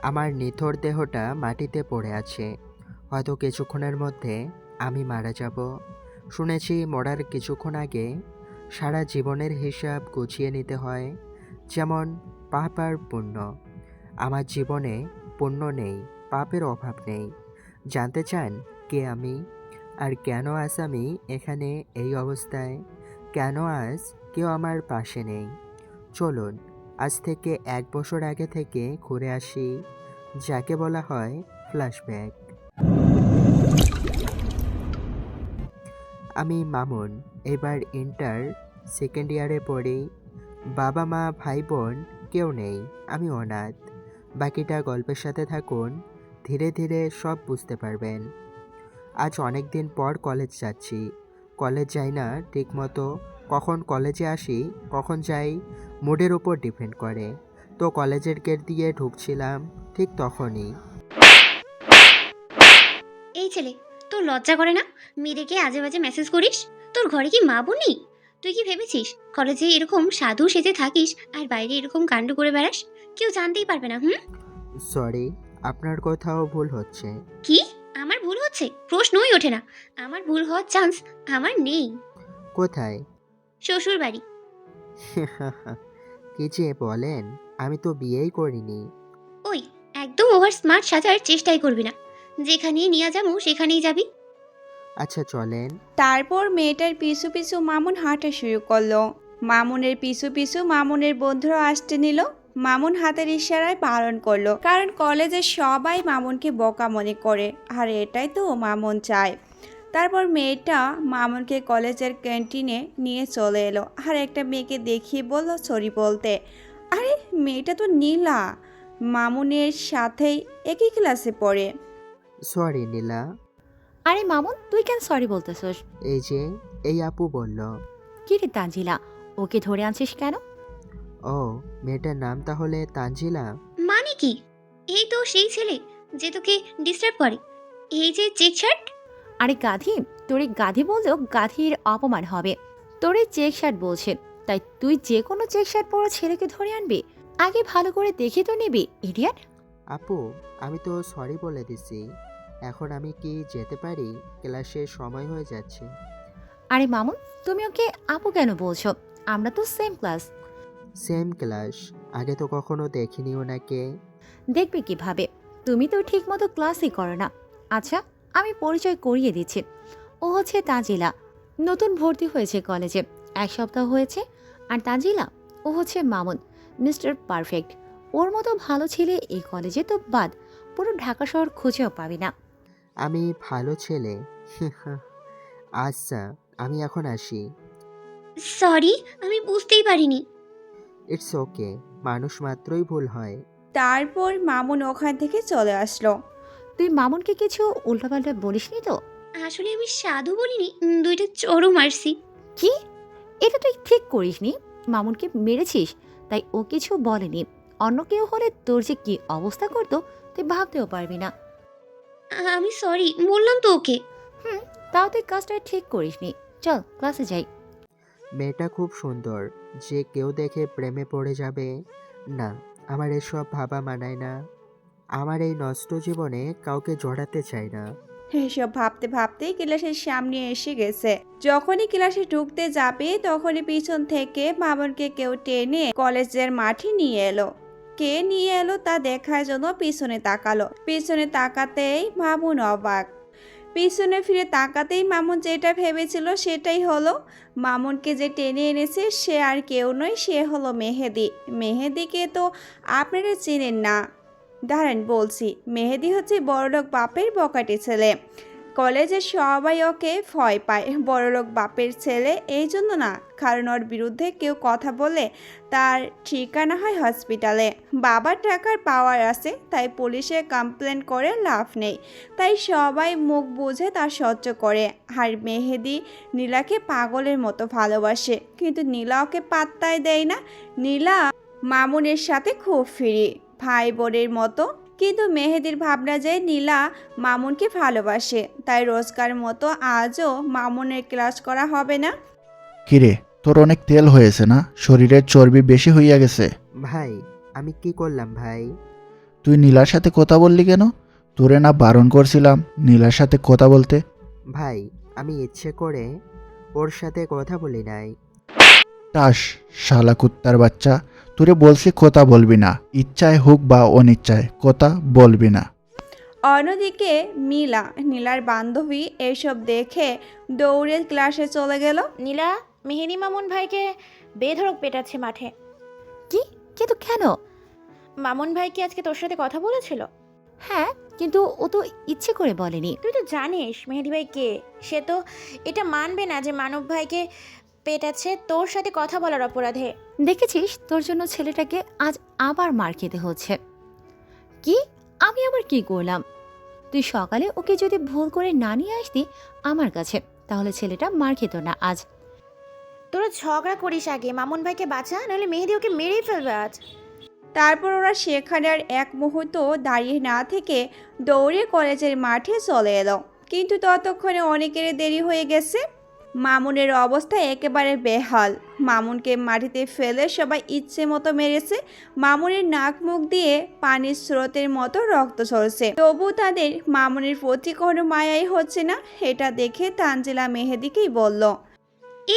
আমার নিথর দেহটা মাটিতে পড়ে আছে। হয়তো কিছুক্ষণের মধ্যে আমি মারা যাব। শুনেছি মরার কিছুক্ষণ আগে সারা জীবনের হিসাব গুছিয়ে নিতে হয়, যেমন পাপ আর পুণ্য। আমার জীবনে পুণ্য নেই, পাপের অভাব নেই। জানতে চান কে আমি আর কেন আজ আমি এখানে এই অবস্থায়? কেন আজ কেউ আমার পাশে নেই? চলুন আজ থেকে 1 বছর আগে থেকে ঘুরে আসি, যাকে বলা হয় ফ্ল্যাশব্যাক। আমি মামুন, এবার ইন্টার সেকেন্ড ইয়ারে পড়ি। বাবা মা ভাই বোন কেউ নেই, আমি অনাথ। বাকিটা গল্পের সাথে থাকুন, ধীরে ধীরে সব বুঝতে পারবেন। আজ অনেক দিন পর কলেজ যাচ্ছি। কলেজ যাই না ঠিক মতো, কখন কলেজে আসি কখন যাই মুডের উপর ডিপেন্ড করে। তো কলেজের গেট দিয়ে ঢুকছিলাম, ঠিক তখনই। এই ছেলে, তোর লজ্জা করে না? মেয়েদেরকে আজে বাজে মেসেজ করিস? তোর ঘরে কি মা বোন নেই? তুই কি ভেবেছিস কলেজে এরকম সাধু সেজে থাকিস আর বাইরে এরকম কাণ্ড করে বেড়াস? কেউ জানতেই পারবে না। সরি, আপনার কোথাও ভুল হচ্ছে। কি? আমার ভুল হচ্ছে? প্রশ্নই ওঠে না। আমার ভুল হওয়ার চান্স আমার নেই। কোথায়? শ্বশুর বাড়ি। কি যে বলেন, আমি তো বিয়েই করিনি। ওই, একদম ওভার স্মার্ট সাজার চেষ্টাই করবি না। যেখানেই নিয়ে যাবো সেখানেই যাবি। আচ্ছা চলেন। তারপর মেয়েটার পিছু পিছু মামুন হাঁটা শুরু করলো। মামুনের পিছু পিছু মামুনের বন্ধুরা আসতে নিল। মামুন হাতের ইশারায় বারণ করলো, কারণ কলেজের সবাই মামুনকে বোকা মনে করে, আর এটাই তো মামুন চায়। তারপর মেয়েটা মামুনকে কলেজের ক্যান্টিনে নিয়ে চলে এলো, আর একটা মেয়েকে দেখিয়ে বলল সরি বলতে। আরে, মেয়েটা তো নীলা, মামুনের সাথেই একই ক্লাসে পড়ে। সরি নীলা। আরে মামুন, তুই কেন সরি বলতেছস? এই যে, এই আপু বলল। কি রে তানজিলা, ওকে ধরে আনছিস কেন? ও, মেয়েটার নাম তাহলে তানজিলা? মানে কি? এই তো সেই ছেলে যে তোকে ডিস্টার্ব করে। এই যে চেক শার্ট। আরে গাধি, তোর এই গাধি বললেও গাধির অপমান হবে। তোর এই চেক শার্ট বলছে, তাই তুই যে কোনো চেক শার্ট পরা ছেলেকে ধরে আনবি? আগে ভালো করে দেখে তো নিবি, ইডিয়েট। আপু, আমি তো সরি বলে দিছি। এখন আমি কি যেতে পারি? ক্লাসের সময় হয়ে যাচ্ছে। আরে মামুন, তুমি ওকে আপু কেন বলছো? আমরা তো সেম ক্লাস। Same class? আগে তো কখনো দেখিনি ওনাকে। দেখবে কিভাবে? তুমি তো ঠিক মতো ক্লাসই করো না। আচ্ছা, আমি পরিচয় করিয়ে দিচ্ছি। ও হচ্ছে তাজিলা, নতুন ভর্তি হয়েছে কলেজে, 1 সপ্তাহ হয়েছে। আর তাজিলা, ও হচ্ছে মামুন, মিস্টার পারফেক্ট। ওর মতো ভালো ছেলে এই কলেজে তো বাদ, পুরো ঢাকা শহর খুঁজেও পাবি না। আমি ভালো ছেলে? আচ্ছা, আমি এখন আসি। সরি, আমি বুঝতেই পারিনি। ইটস ওকে, মানুষ মাত্রই ভুল হয়। তারপর মামুন ওখান থেকে চলে আসলো। তুই মামুনকে কিছু উল্টাপাল্টা বলিসনি তো? আসলে আমি সাধু বলিনি, দুইটা চড়ও মারছি। কি? এটা তুই ঠিক করিসনি। মামুনকে মেরেছিস, তাই ও কিছু বলেনি। অন্য কেউ হলে তোর যে কি অবস্থা করতো তুই ভাবতেও পারবি না। আমি সরি বললাম তো ওকে। হুম, তাও তুই কাজটা ঠিক করিসনি। চল ক্লাসে যাই। মেয়েটা খুব সুন্দর, যে কেউ দেখে প্রেমে পড়ে যাবে। না, আমার এসব ভাবা মানায় না। আমার এই নষ্ট জীবনে কাউকে জড়াতে চাই না। এসব ভাবতে ভাবতেই ক্লাসের সামনে এসে গেছে। যখনই ক্লাসে ঢুকতে যাবে তখনই পিছন থেকে মামুনকে কেউ টেনে কলেজের মাঠে নিয়ে এলো। কে নিয়ে এলো তা দেখার জন্য পিছনে তাকালো। পিছনে তাকাতেই মামুন অবাক। পিছনে ফিরে তাকাতেই মামুন যেটা ভেবেছিল সেটাই হলো। মামুনকে যে টেনে এনেছে সে আর কেউ নয়, সে হলো মেহেদি। মেহেদিকে তো আপনারা চেনেন না। দাঁড়ান বলছি, মেহেদি হচ্ছে বড়লোক বাপের বকাটে ছেলে। কলেজের সবাই ওকে ভয় পায়। বড়লোক বাপের ছেলে এই জন্য না, কারণ ওর বিরুদ্ধে কেউ কথা বলে তার ঠিকানা হয় হসপিটালে। বাবার টাকার পাওয়ার আছে, তাই পুলিশে কমপ্লেন করে লাভ নেই। তাই সবাই মুখ বুঝে তা সহ্য করে। আর মেহেদি নীলাকে পাগলের মতো ভালোবাসে, কিন্তু নীলা ওকে পাত্তাই দেয় না। নীলা মামুনের সাথে খুব ফ্রি, ভাই বোনের মতো। কিন্তু মেহেদির ভাবনা যে নীলা মামুনকে ভালোবাসে, তাই রোজকার মতো আজও মামুনের ক্লাস করা হবে না। কিরে, তোর অনেক তেল হয়েছে না? শরীরের চর্বি বেশি হইয়া গেছে। ভাই, আমি কি করলাম ভাই? তুই নীলার সাথে কথা বললি কেন? তোরে না বারণ করছিলাম নীলার সাথে কথা বলতে? ভাই, আমি ইচ্ছে করে ওর সাথে কথা বলি নাই। টাস, শালা কুত্তার বাচ্চা, তোরে বলছি কথা বলবি না, ইচ্ছায় হোক বা অনিচ্ছায় কথা বলবি না। অন্যদিকে নীলার বান্ধবী এসব দেখে দৌড়ে ক্লাসে চলে গেল। নীলা, মেহেদি মামুন ভাইকে বেধড়ক পেটাচ্ছে মাঠে। কি? কিন্তু কেন? মামুন ভাই কি আজকে তোর সাথে কথা বলেছিল? হ্যাঁ, কিন্তু ও তো ইচ্ছে করে বলেনি। তুই তো জানিস মেহেদি ভাই কে। সে তো এটা মানবে না যে মানব ভাইকে পেটাচ্ছে তোর সাথে কথা বলার অপরাধে। দেখেছিস, তোর জন্য ছেলেটাকে আজ আবার মার খেতে হচ্ছে। কি? আমি আবার কি করলাম? তুই সকালে ওকে যদি ভুল করে না নিয়ে আসতি আমার কাছে, তাহলে ছেলেটা মার খেত না আজ। তোরা ঝগড়া করিস আগে, মামুন ভাইকে বাঁচা, নাহলে মেহেদি ওকে মেরেই ফেলবে আজ। তারপর ওরা সেখানে আর এক মুহূর্ত দাঁড়িয়ে না থেকে দৌড়ে কলেজের মাঠে চলে এলো। কিন্তু ততক্ষণে অনেকের দেরি হয়ে গেছে। মামুনের অবস্থা একেবারে বেহাল। মামুনকে মাটিতে ফেলে সবাই ইচ্ছে মতো মেরেছে। মামুনের নাক মুখ দিয়ে পানির স্রোতের মতো রক্ত ঝরছে। তবু তাদের মামুনের প্রতি কোনো মায়াই হচ্ছে না। এটা দেখে তানজিলা মেহেদিকেই বলল,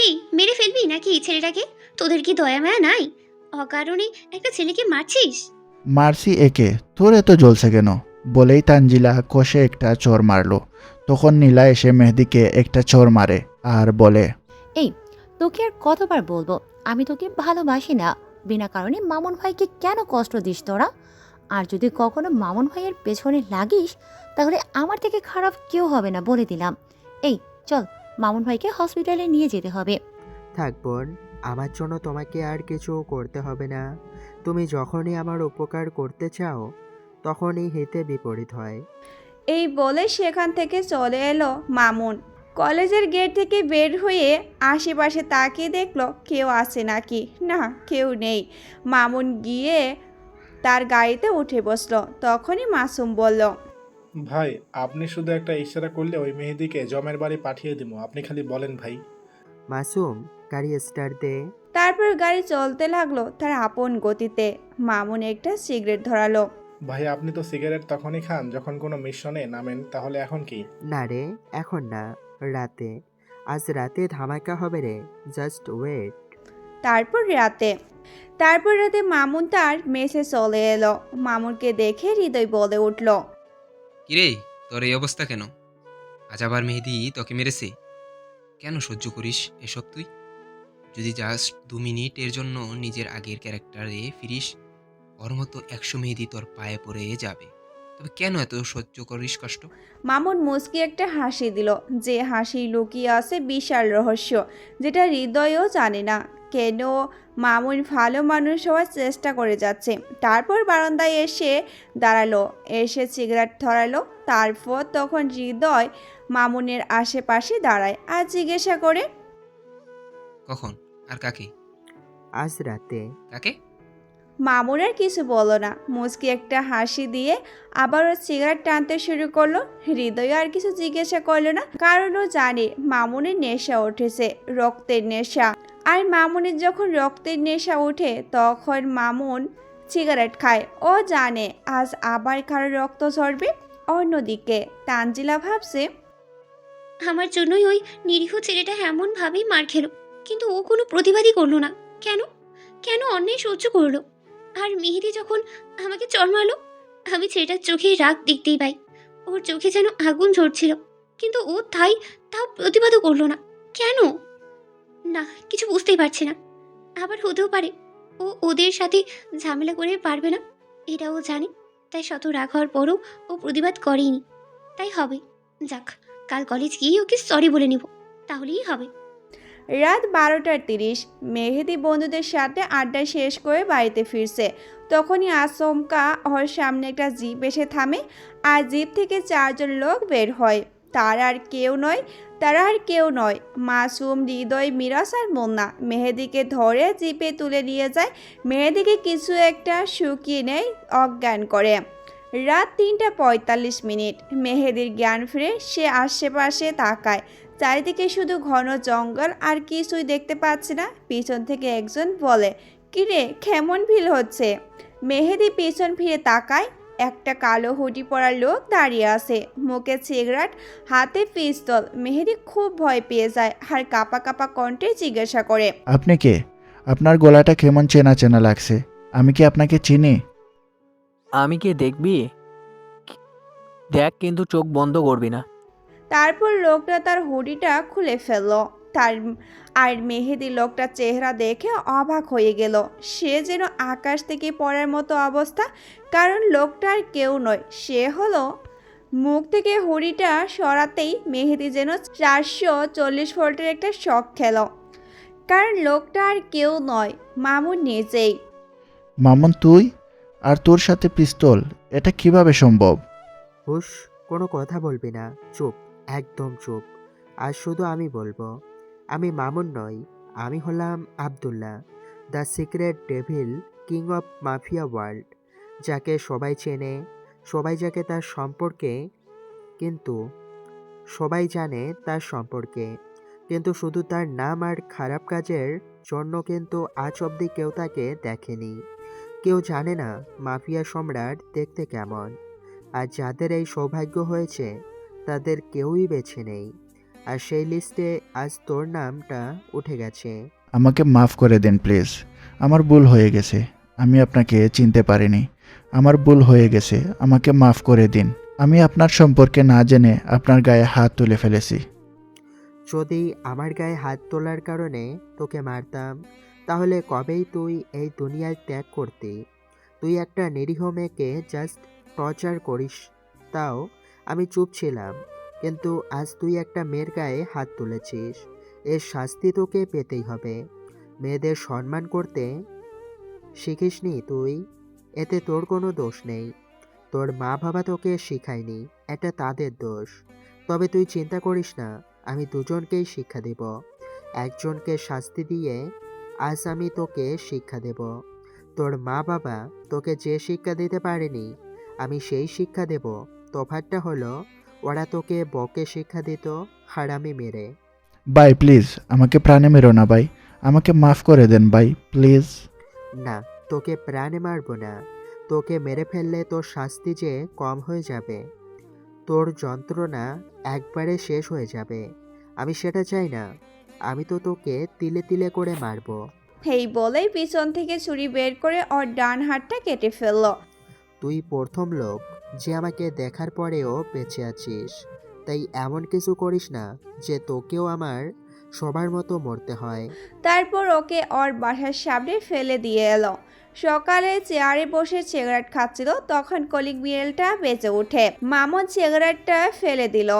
এই মেরে ফেলবি নাকি ছেলেটাকে? তোদের কি দয়া মায়া নাই? অকারণে একটা ছেলেকে মারছিস। মারছি একে, তোরে তো জ্বলছে কেন? বলেই তানজিলা কষে একটা চর মারলো। তখন নীলা এসে মেহেদিকে একটা চর মারে আর বলে, এই, তোকে আর কতবার বলবো আমি তোকে ভালোবাসি না। বিনা কারণে মামুন ভাইকে কেন কষ্ট দিস তোরা? আর যদি কখনো মামুন ভাইয়ের পেছনে লাগিস তাহলে আমার থেকে খারাপ কেউ হবে না, বলে দিলাম। এই চল, মামুন ভাইকে হসপিটালে নিয়ে যেতে হবে। থাক বোন, আমার জন্য তোমাকে আর কিছু করতে হবে না। তুমি যখনই আমার উপকার করতে চাও তখনই হিতে বিপরীত হয়। এই বলে সেখান থেকে চলে এলো মামুন। কলেজের গেট থেকে বের হয়ে আশেপাশে তাকিয়ে দেখলো কেউ আছে নাকি। না, কেউ নেই। মামুন গিয়ে তার গাড়িতে উঠে বসলো। তখনই মাসুম বলল, ভাই, আপনি শুধু একটা ইশারা করলে ওই মেহেদিকে জমের বাড়ি পাঠিয়ে দিব। আপনি খালি বলেন ভাই। মাসুম, গাড়ি স্টার্ট দে। তারপর গাড়ি চলতে লাগলো তার আপন গতিতে। মামুন একটা সিগারেট ধরালো। ভাই, আপনি তো সিগারেট তখনই খান যখন কোনো মিশনে নামেন, তাহলে এখন কি? না রে, এখন না, রাতে। আজ রাতে ধামাকা হবে রে, জাস্ট ওয়েট। তারপর রাতে মামুন তার মেসে চলে এলো। মামুনকে দেখে হৃদয় বলে উঠল, কিরে, তোর এই অবস্থা কেন? আজ আবার মেহেদি তোকে মেরেছে? কেন সহ্য করিস এসব তুই? যদি জাস্ট 2 মিনিট এর জন্য নিজের আগের ক্যারেক্টারে ফিরিস, ওর মতো 100 মেহেদি তোর পায়ে পড়ে যাবে। তবে কেন এত সহ্য করিস কষ্ট? মামুন মুচকি একটা হাসি দিল। যে হাসি লুকিয়ে আছে বিশাল রহস্য, যেটা হৃদয়ও জানে না। কেন মামুন ভালো মানুষ হওয়ার চেষ্টা করে যাচ্ছে। তারপর বারান্দায় এসে দাঁড়ালো, এসে সিগারেট ধরালো। তারপর তখন হৃদয় মামুনের আশেপাশে দাঁড়ায় আর জিজ্ঞাসা করে, কখন আর কাকে? আজ রাতে। কাকে? মামুন আর কিছু বলো না, মুচকি একটা হাসি দিয়ে আবারও সিগারেট টানতে শুরু করলো। হৃদয় আর কিছু জিজ্ঞাসা করলো না, কারণ ও জানে মামুনের নেশা উঠেছে, রক্তের নেশা। আর মামুনের যখন রক্তের নেশা ওঠে তখন মামুন সিগারেট খায়। ও জানে আজ আবার কারো রক্ত ঝরবে। অন্যদিকে তানজিলা ভাবছে, আমার জন্যই ওই নিরীহ ছেলেটা এমনভাবেই মার খেলো, কিন্তু ও কোনো প্রতিবাদই করলো না। কেন? কেন অন্যায় সহ্য করলো? আর মেহেদি যখন আমাকে চড় মারলো, আমি ছেলেটার চোখে রাগ দেখতেই পাই। ওর চোখে যেন আগুন ঝরছিল, কিন্তু ও তাও প্রতিবাদও করলো না। কেন? না, কিছু বুঝতেই পারছি না। আবার হতেও পারে ও ওদের সাথে ঝামেলা করে পারবে না, এটাও জানে। তাই শত রাগ হওয়ার পরও ও প্রতিবাদ করেনি। তাই হবে। যাক, কাল কলেজ গিয়ে ওকে সরি বলে নিব, তাহলেই হবে। রাত 12:30। মেহেদি বন্ধুদের সাথে আড্ডা শেষ করে বাড়িতে ফিরছে। তখনই আচমকা ওর সামনে একটা জিপ এসে থামে। আর জিপ থেকে 4 জন লোক বের হয়। তারা আর কেউ নয়, মাসুম, হৃদয়, মিরাজ আর মুন্না। মেহেদিকে ধরে জিপে তুলে নিয়ে যায়। মেহেদিকে কিছু একটা শুকিয়ে নেয়, অজ্ঞান করে। রাত 3:45। মেহেদির জ্ঞান ফিরে। সে আশেপাশে তাকায়। চারিদিকে শুধু ঘন জঙ্গল, আর কিছুই দেখতে পাচ্ছে না। পিছন থেকে একজন বলে, কিরে, কেমন ফিল হচ্ছে? মেহেদি পিছন ফিরে তাকায়। একটা কালো হুডি পরা লোক দাঁড়িয়ে আছে, মুখে সিগারেট, হাতে পিস্তল। মেহেদি খুব ভয় পেয়ে যায় আর কাপা কাপা কণ্ঠে জিজ্ঞাসা করে, আপনি কে? আপনার গলাটা কেমন চেনা চেনা লাগছে। আমি কি আপনাকে চিনি? আমি কি দেখবি? দেখ, কিন্তু চোখ বন্ধ করবি না। তারপর লোকটা তার হুডিটা খুলে ফেলল। আর মেহেদি লোকটার চেহারা দেখে অবাক হয়ে গেল। সে যেন আকাশ থেকে পড়ার মতো অবস্থা, কারণ লোকটার কেউ নয়, সে হলো। মুখ থেকে হুডিটা সরাতেই মেহেদি যেন 440 ভোল্টের একটা শক খেল, কারণ লোকটা আর কেউ নয়, মামুন নিজেই। মামুন তুই? আর তোর সাথে পিস্তল? এটা কিভাবে সম্ভব? হুশ, কোনো কথা বলবি না, চুপ, একদম চুপ। আর শুধু আমি বলবো, আমি মামুন নই, আমি হলাম Abdullah, the secret devil, king of mafia world. যাকে সবাই চেনে, সবাই যাকে তার সম্পর্কে, কিন্তু সবাই জানে তার সম্পর্কে, কিন্তু শুধু তার নাম আর খারাপ কাজের জন্য কিন্তু আজ অবধি কেউ তাকে দেখেনি। কেউ জানে না মাফিয়া সম্রাট দেখতে কেমন। আর যাদের এই সৌভাগ্য হয়েছে তাদের কেউই বেছে নেই, আর সেই লিস্টে আজ তোর নামটা উঠে গেছে। আমাকে মাফ করে দিন প্লিজ। আমার ভুল হয়ে গেছে। আমি আপনাকে চিনতে পারিনি। আমার ভুল হয়ে গেছে, আমাকে মাফ করে দিন। আমি আপনার সম্পর্কে না জেনে আপনার গায়ে হাত তুলে ফেলেছি। যদি আমার গায়ে হাত তোলার কারণে তোকে মারতাম, তাহলে কবেই তুই এই দুনিয়ায় ত্যাগ করতি। তুই একটা নিরীহ মেয়েকে জাস্ট টর্চার করিস, তাও আমি চুপ ছিলাম। কিন্তু আজ তুই একটা মেয়ের গায়ে হাত তুলেছিস, এর শাস্তি তোকে পেতেই হবে। মেয়েদের সম্মান করতে শিখিসনি তুই, এতে তোর কোনো দোষ নেই। তোর মা বাবা তোকে শিখায়নি, এটা তাদের দোষ। তবে তুই চিন্তা করিস না, আমি দুজনকেই শিক্ষা দেব। একজনকে শাস্তি দিয়ে আজ আমি তোকে শিক্ষা দেব। তোর মা বাবা তোকে যে শিক্ষা দিতে পারেনি, আমি সেই শিক্ষা দেব। তফাৎটা হলো, ওরা তোকে বকে শিক্ষা দিত, আর আমি মেরে। ভাই প্লিজ, আমাকে প্রাণে মেরো না ভাই। আমাকে মাফ করে দেন ভাই, প্লিজ। না, তোকে প্রাণে মারবো না। তোকে মেরে ফেললে তোর শাস্তি যে কম হয়ে যাবে, তোর যন্ত্রণা একবারে শেষ হয়ে যাবে। আমি সেটা চাই না। আমি তো তোকে তিলে তিলে করে মারবো। এই বলেই পিছন থেকে ছুরি বের করে ওর ডান হাতটা কেটে ফেলল। তুই প্রথম লোক যে আমাকে দেখার পরেও বেঁচে আছিস, তাই এমন কিছু করিস না যে তোকেও আমার সবার মতো মরতে হয়। তারপর ওকে ওর বাসার সামনে ফেলে দিয়ে এলো। সকালে চেয়ারে বসে সিগারেট খাচ্ছিল, তখন কলিং বিড়ালটা বেজে ওঠে। মামুন সিগারেটটা ফেলে দিল,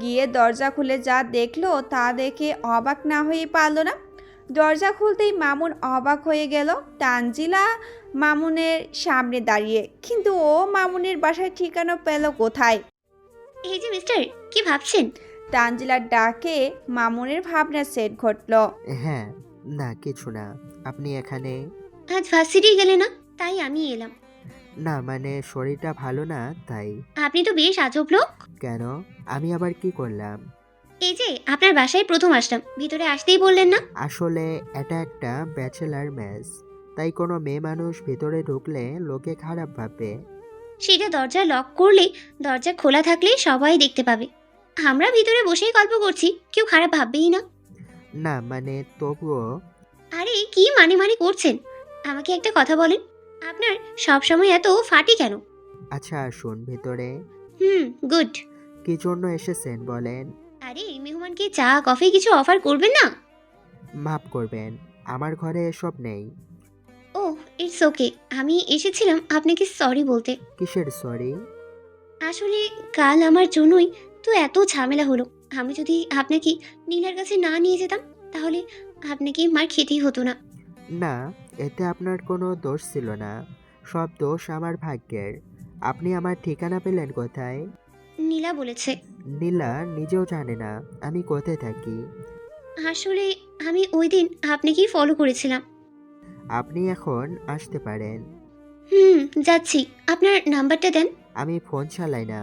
গিয়ে দরজা খুলে যা দেখলো তা দেখে অবাক না হয়ে পারল না। দরজা খুলতেই মামুন অবাক হয়ে গেল। তানজিলা মামুনের সামনে দাঁড়িয়ে, কিন্তু ও মামুনের বাসার ঠিকানা পেল কোথায়? এই যে মিস্টার, কি ভাবছেন? তানজিলার ডাকে মামুনের ভাবনা সেট ঘটল। হ্যাঁ, না কিছু না। আপনি এখানে? আজ ভার্সিটি গেলে না, তাই আমি এলাম। না মানে শরীরটা ভালো না তাই। আপনি তো বেশ আজব লোক। কেন? আমি আবার কি করলাম? এই যে আপনার বাসায় প্রথম আসলাম, ভিতরে আসতেই বললেন না। আসলে এটা একটা ব্যাচেলার মেস, তাই কোনো মেয়ে মানুষ ভিতরে ঢুকলে লোকে খারাপ ভাববে। সেটা দরজা লক করলে, দরজা খোলা থাকলে সবাই দেখতে পাবে। আমরা ভিতরে বসেই গল্প করছি, কেউ খারাপ ভাববেই না। না মানে তবুও। আরে কি মানে মানে করছেন? আমাকে একটা কথা বলেন, আপনার সব সময় এত ফাটি কেন? আচ্ছা আসুন ভিতরে। গুড। কি জন্য এসেছেন বলেন? আরে মেহমানকে চা কফি কিছু অফার করবেন না? মাফ করবেন, আমার ঘরে এসব নেই। ও, ইটস ওকে। আমি এসেছিলাম আপনাকে সরি বলতে। কিসের সরি? আসলে কাল আমার জন্যই তো এত ঝামেলা হলো। আমি যদি আপনাকে নীলার কাছে না নিয়ে যেতাম, তাহলে আপনাকে মার খেতেই হতো না। না, এতে আপনার কোনো দোষ ছিল না, সব দোষ আমার ভাগ্যের। আপনি আমার ঠিকানা পেলেন কোথায়? নীলা বলেছে। নীলা নিজেও জানে না আমি কোথায় থাকি। আসলে আমি ওই দিন আপনাকেই ফলো করেছিলাম। আপনি এখন আসতে পারেন। যাচ্ছি। আপনার নাম্বারটা দেন। আমি ফোন চালাই না।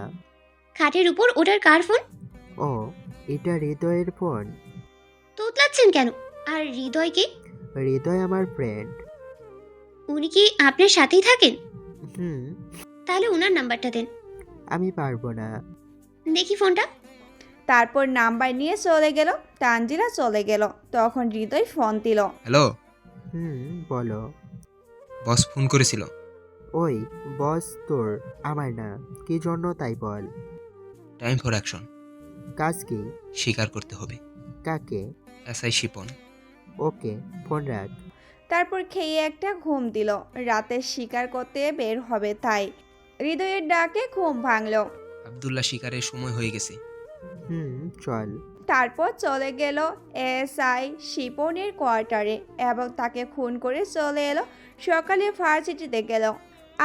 খাটের উপর ওটার কার ফোন? ও, এটা হৃদয়ের ফোন। তোতলাচ্ছেন কেন? আর হৃদয়কে? হৃদয় আমার ফ্রেন্ড। উনি কি আপনার সাথেই থাকেন? হুম। তাহলে ওনার নাম্বারটা দেন। আমি পারবো না। দেখি ফোনটা। তারপর নাম্বার নিয়ে চলে গেল। তানজিলা চলে গেল। তখন হৃদয় ফোন দিল। হ্যালো, বলো। বস ফোন করেছিল। ওই বস তোর, আমার না। কি জন্য তাই বল। Time for action. কাজ কি? স্বীকার করতে হবে। কাকে? এসআই শিপন। ওকে, ফোন রাখ। তারপর খেয়ে একটা ঘুম দিল। রাতে শিকার করতে বের হবে তাই। হৃদয়ের ডাকে ঘুম ভাঙল। আব্দুল্লাহ শিকারের সময় হয়ে গেছে। চল। তারপর চলে গেল এসআই শিপনের কোয়ার্টারে এবং তাকে খুন করে চলে এলো। সকালে ভার্সিটিতে গেল।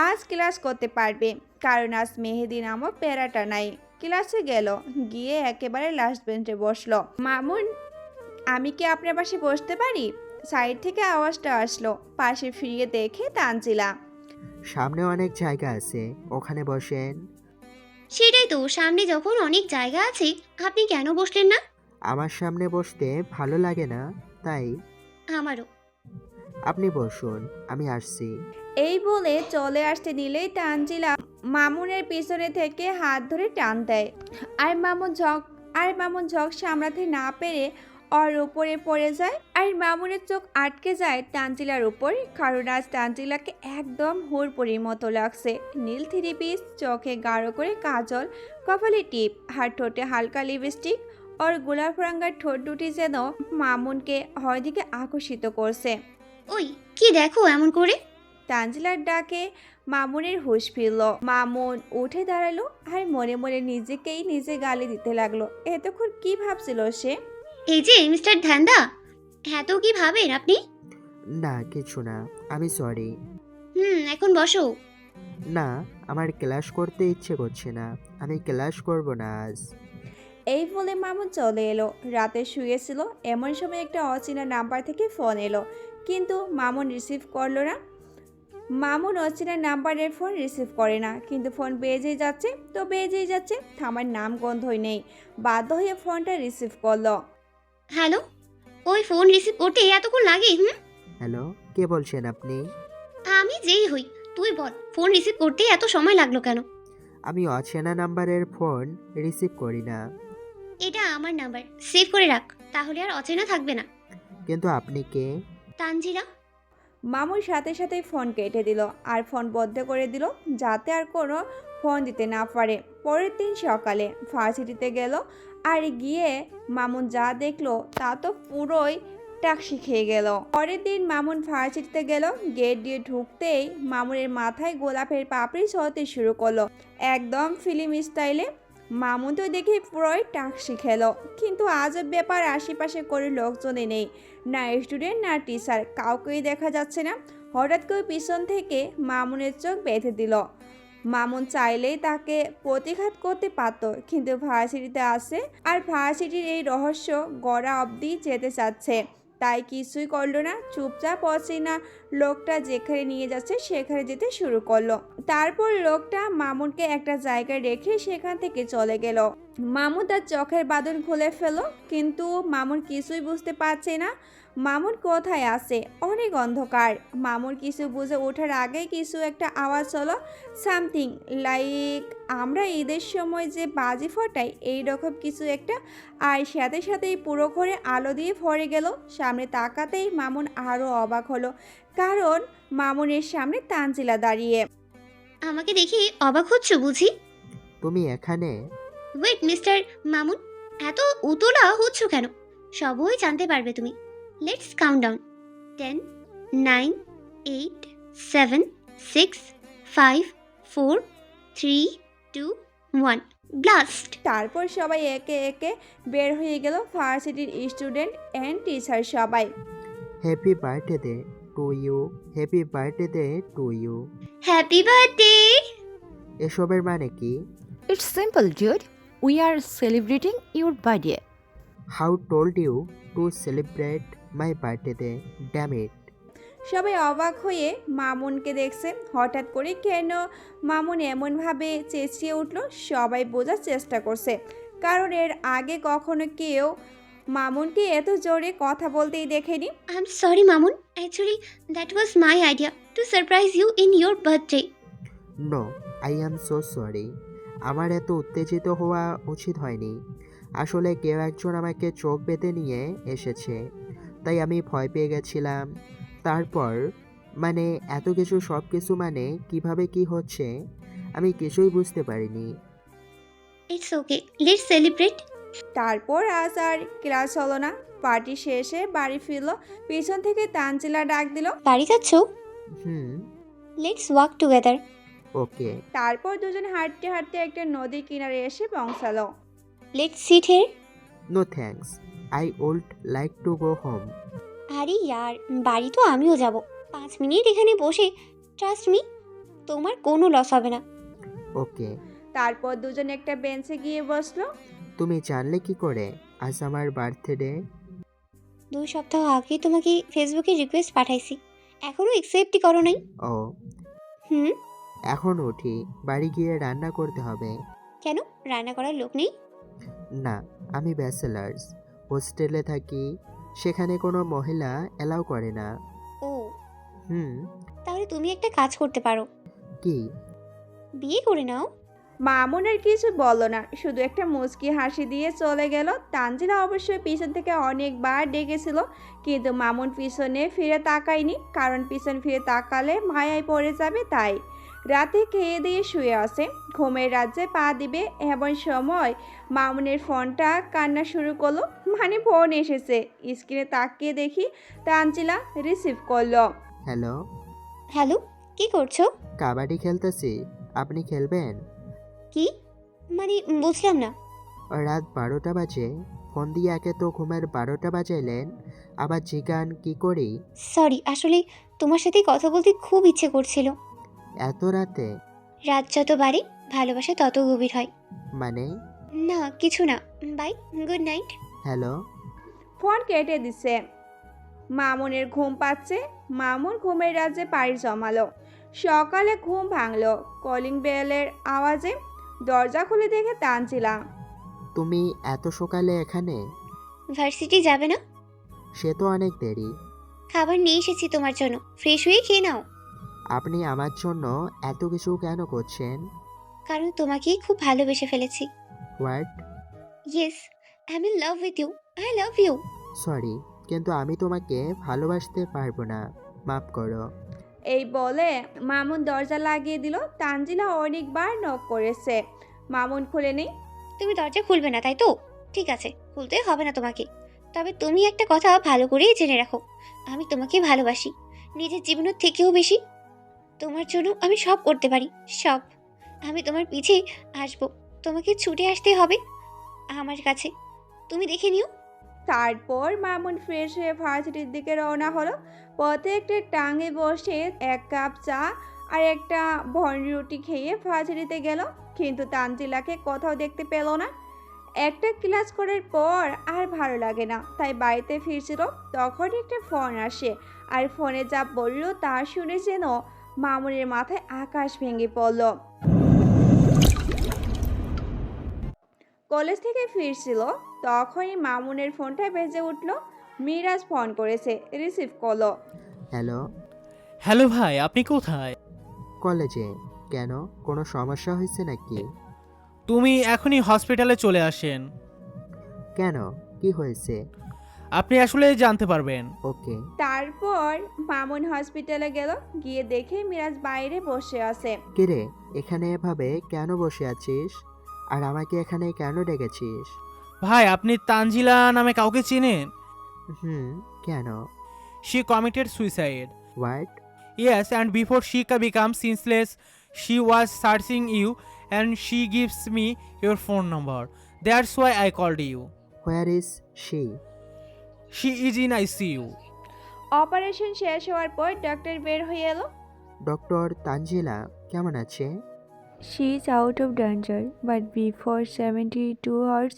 আজ ক্লাস করতে পারবে, কারণ আজ মেহেদি নামক প্যারাটা নাই। ক্লাসে গেল, গিয়ে একেবারে লাস্ট বেঞ্চে বসলো। মামুন, আমি কি আপনার পাশে বসতে পারি? সাইড থেকে আওয়াজটা আসলো। পাশে ফিরিয়ে দেখে তানজিলা। সামনে অনেক জায়গা আছে, ওখানে বসেন। সেটাই তো, সামনে যখন অনেক জায়গা আছে আপনি কেন বসলেন না? আমার সামনে বসতে ভালো লাগে না, তাই। আমারও। আপনি বসুন, আমি আসছি। এই বলে চলে আসতে নিলেই তানজিলা মামুনের পিছনে থেকে হাত ধরে টান দেয়। আর মামুন ঝক সামলাতে না পেরে ওর উপরে পড়ে যায়। আর মামুনের চোখ আটকে যায় তানজিলার উপর, কারণ আজ তানজিলাকে একদম হুড়পড়ির মতো লাগছে। নীল থ্রি পিস, চোখে গাঢ় করে কাজল, কপালে টিপ, আর ঠোঁটে হালকা লিপস্টিক। ওর গোলাপ রাঙ্গার ঠোঁট দুটি যেন মামুনকে হয়দিকে আকর্ষিত করছে। ওই কি দেখো এমন করে? তানজিলার ডাকে মামুনের হুঁশ ফিরল। মামুন উঠে দাঁড়ালো আর মনে মনে নিজেকেই নিজে গালি দিতে লাগলো। এতক্ষণ কি ভাবছিল সে? এই যে মিস্টার ধ্যানদা, এত কি ভাবেন আপনি? না, কিছু না, আমি সরি। এখন বসো। না, আমার ক্লাস করতে ইচ্ছে করছে না, আমি ক্লাস করব না আজ। এই বলে মামুন চলে এলো। রাতে শুয়েছিল, এমন সময় একটা অচেনা নাম্বার থেকে ফোন এলো, কিন্তু মামুন রিসিভ করলো না। মামুন অচেনা নাম্বারের ফোন রিসিভ করে না, কিন্তু ফোন বেজেই যাচ্ছে, থামার নাম গন্ধই নেই। বাধ্য হয়ে ফোনটা রিসিভ করলো। হ্যালো, ওই ফোন রিসিভ করতে এতক্ষণ লাগে? হ্যালো, কে বলছেন আপনি? আমি যেই হই, তুই বল, ফোন রিসিভ করতে এত সময় লাগলো কেন? আমি অচেনা নাম্বারের ফোন রিসিভ করি না। এটা আমার নাম্বার, সেভ করে রাখ, তাহলে আর অচেনা থাকবে না। কিন্তু আপনি কে? তানজিলা। মামুন সাথে সাথে ফোন কেটে দিল আর ফোন বন্ধ করে দিল, যাতে আর কোনো ফোন দিতে না পারে। পরের দিন সকালে ভার্সিটিতে গেল, আর গিয়ে মামুন যা দেখলো তা তো পুরোই টাকসি খেয়ে গেল। পরের দিন মামুন ভার্সিটিতে গেল, গেট দিয়ে ঢুকতেই মামুনের মাথায় গোলাপের পাপড়ি ছড়তে শুরু করলো, একদম ফিল্ম স্টাইলে। মামুন তো দেখে পুরোই টাকসি খেলো, কিন্তু আজব ব্যাপার, আশেপাশে কোনো লোকজনই নেই, না স্টুডেন্ট না টিচার, কাউকেই দেখা যাচ্ছে না। হঠাৎ করে পিছন থেকে মামুনের চোখ বেঁধে দিল। মামুন চাইলেই তাকে প্রতিঘাত করতে পারত, কিন্তু ভার্সিটিতে আছে আর ভার্সিটির এই রহস্য গড়া অবধি যেতে চাচ্ছে, তাই কিছুই করলো না। চুপচাপ অচেনা লোকটা যেখানে নিয়ে যাচ্ছে সেখানে যেতে শুরু করলো। তারপর লোকটা মামুনকে একটা জায়গায় রেখে সেখান থেকে চলে গেল। মামুন তার চোখের বাঁধন খুলে ফেলল, কিন্তু মামুন কিছুই বুঝতে পারছে না মামুন কোথায় আছে। অনেক অন্ধকার। মামুন কিছু বুঝে ওঠার আগেই কিছু একটা আওয়াজ হলো, সামথিং লাইক আমরা ঈদের সময় যে বাজি ফোটাই এই রকম কিছু একটা। আর সাথে সাথেই পুরো ঘরে আলো দিয়ে ভরে গেল। সামনে তাকাতেই মামুন আরও অবাক হলো, কারণ মামুনের সামনে তানজিলা দাঁড়িয়ে। আমাকে দেখে অবাক হচ্ছ বুঝি? তুমি এখানে? ওয়েট মিস্টার মামুন, এত উতলা হচ্ছ কেন? সবই জানতে পারবে তুমি। Let's count down. 10, 9, 8, 7, 6, 5, 4, 3, 2, 1, ব্লাস্ট। তারপর সবাই একে একে বের হয়ে গেল, ভার্সিটির স্টুডেন্ট অ্যান্ড টিচার সবাই। Happy birthday to you, happy birthday to you. Happy birthday. এসবের মানে কি? It's simple, dude. We are celebrating your birthday. How told you to celebrate my birthday, damn it. সবাই অবাক হয়ে মামুনকে দেখছে। হঠাৎ করে কেন মামুন এমনভাবে চেঁচিয়ে উঠল, সবাই বোঝার চেষ্টা করছে, কারণ এর আগে কখনো কেউ মামুনকে এত জোরে কথা বলতেই দেখেনি। I am sorry Mamun, actually that was my idea to surprise you in your birthday. No, I am so sorry. আমার এত উত্তেজিত হওয়া উচিত হয়নি। আসলে কেউ একজন আমাকে চোখ বেঁধে নিয়ে এসেছে, তাই আমি ভয় পেয়ে গেছিলাম। তারপর মানে এত কিছু সব কিছু মানে কিভাবে কি হচ্ছে আমি কিছুই বুঝতে পারিনি। It's okay, let's celebrate. তারপর আজ আর ক্লাস হলো না। পার্টি শেষে বাড়ি ফিরলো। পিছন থেকে তানজিলা ডাক দিল। বাড়ি যাচ্ছ? হুম। Let's walk together. ওকে। তারপর দুজন হাঁটতে হাঁটতে একটা নদীর কিনারে এসে পৌঁছালো। Let's sit here. No thanks, I would like to go home. আরে ইয়ার, বাড়ি তো আমিও যাব। 5 মিনিট এখানে বসে, ট্রাস্ট মি, তোমার কোনো লস হবে না। ওকে। তারপর দুজন একটা বেঞ্চে গিয়ে বসলো। তুমি জানলে কি করে আজ আমার বার্থডে? 2 সপ্তাহ আগে তোমাকে ফেসবুকে রিকোয়েস্ট পাঠাইছি, এখনো অ্যাকসেপ্টই করো নাই। ও, হুম। এখন উঠি, বাড়ি গিয়ে রান্না করতে হবে। কেন, রান্না করার লোক নেই? না, আমি ব্যাচেলার্স, হোস্টেলে থাকি, সেখানে কোনো মহিলা অ্যালাউ করে না। ও, হুম। তাহলে তুমি একটা কাজ করতে পারো, কি? বিয়ে করে নাও। মামুন আর কিছু বলল না, শুধু একটা মুচকি হাসি দিয়ে চলে গেল। তানজিলা অবশ্যই পিছন থেকে অনেকবার ডেকেছিল, কিন্তু মামুন পিছনে ফিরে তাকায়নি, কারণ পিছন ফিরে তাকালে মায়ায় পড়ে যাবে তাই। রাতে খেয়ে দিয়ে শুয়ে আসে, ঘুমের রাজ্যে পা দিবে এমন সময় মামুনের ফোনটা কান্না শুরু করলো। মানে ফোন এসেছে, স্ক্রিনে তাকিয়ে দেখি তানজিলা রিসিভ করলো। হ্যালো। হ্যালো, কি করছো? কাবাডি খেলতেছি, আপনি খেলবেন? কি মানে, বুঝলাম না। রাত 12টা বাজে, ফোন দিয়ে একে তো ঘুমের 12টা বাজাইলেন, আবার জিগান কি করি? সরি, আসলে তোমার সাথে কথা বলতে খুব ইচ্ছে করছিল। এত রাতে? রাত যত বাড়ে ভালোবাসা তত গভীর হয়। মানে? না কিছু না, bye, good night. Hello. Phone কেটে দিছে। মামুনের ঘুম পাচ্ছে। মামুন ঘুমের রাজ্যে পাড়ি জমালো। সকালে ঘুম ভাঙলো কলিং বেলের আওয়াজে। দরজা খুলে দেখে তানজিলা। তুমি এত সকালে এখানে? ভার্সিটি যাবে না? সে তো অনেক দেরি। খাবার নিয়ে এসেছি তোমার জন্য, ফ্রেশ হয়ে খেয়ে নাও। আপনি আমার জন্য এত কিছু কেন করছেন? কারণ তোমাকে খুব ভালোবেসে ফেলেছি। What? Yes, I am in love with you, I love you. Sorry, কিন্তু আমি তোমাকে ভালোবাসতে পারবো না, মাফ করো। এই বলে মামুন দরজা লাগিয়ে দিল। তানজিলা অনেকবার নক করেছে, মামুন খুলেনি। তুমি দরজা খুলবে না তাই তো? ঠিক আছে, খুলতে হবে না তোমাকে। তবে তুমি একটা কথা ভালো করেই জেনে রাখো, আমি তোমাকে ভালোবাসি নিজের জীবনের থেকেও বেশি। তোমার জন্য আমি সব করতে পারি, সব। আমি তোমার পিছে আসবো, তোমাকে ছুটে আসতে হবে আমার কাছে, তুমি দেখে নিও। তারপর মামুন ফ্রেশ হয়ে ভার্সিটির দিকে রওনা হলো। পথে একটা টাঙে বসে 1 কাপ চা আর একটা ভন রুটি খেয়ে ভার্সিটিতে গেল, কিন্তু তানজিলাকে কোথাও দেখতে পেল না। একটা ক্লাস করার পর আর ভালো লাগে না, তাই বাড়িতে ফিরছিল। তখন একটা ফোন আসে, আর ফোনে যা বলল তা শুনে যেন মামুনের মাথায় আকাশ ভেঙে পড়ল। কলেজ থেকে ফিরছিল, তখনই মামুনের ফোনটা বেজে উঠল। মিরাজ ফোন করেছে, রিসিভ করলো। হ্যালো। হ্যালো ভাই, আপনি কোথায়? কলেজে। কেন, কোনো সমস্যা হয়েছে নাকি? তুমি এখনই হসপিটালে চলে আসেন, কেন, কি হয়েছে? আপনি আসলে জানতে পারবেন। ওকে। তারপর মামুন হসপিটালে গেল, গিয়ে দেখে মিরাজ বাইরে বসে আছে। কিরে, এখানে এভাবে কেন বসে আছিস? আর আমাকে এখানে কেন ডেকেছিস? ভাই, আপনি তানজিলা নামে কাউকে চেনেন? হুম, কেন? She committed suicide. What? Yes, and before she became senseless, she was searching you and she gives me your phone number. That's why I called you. Where is she? She is in ICU. Operation শেষ হওয়ার পর doctor বের হয়ে এলো। Doctor Tanzila কেমন আছে? She is out of danger, but before 72 hours,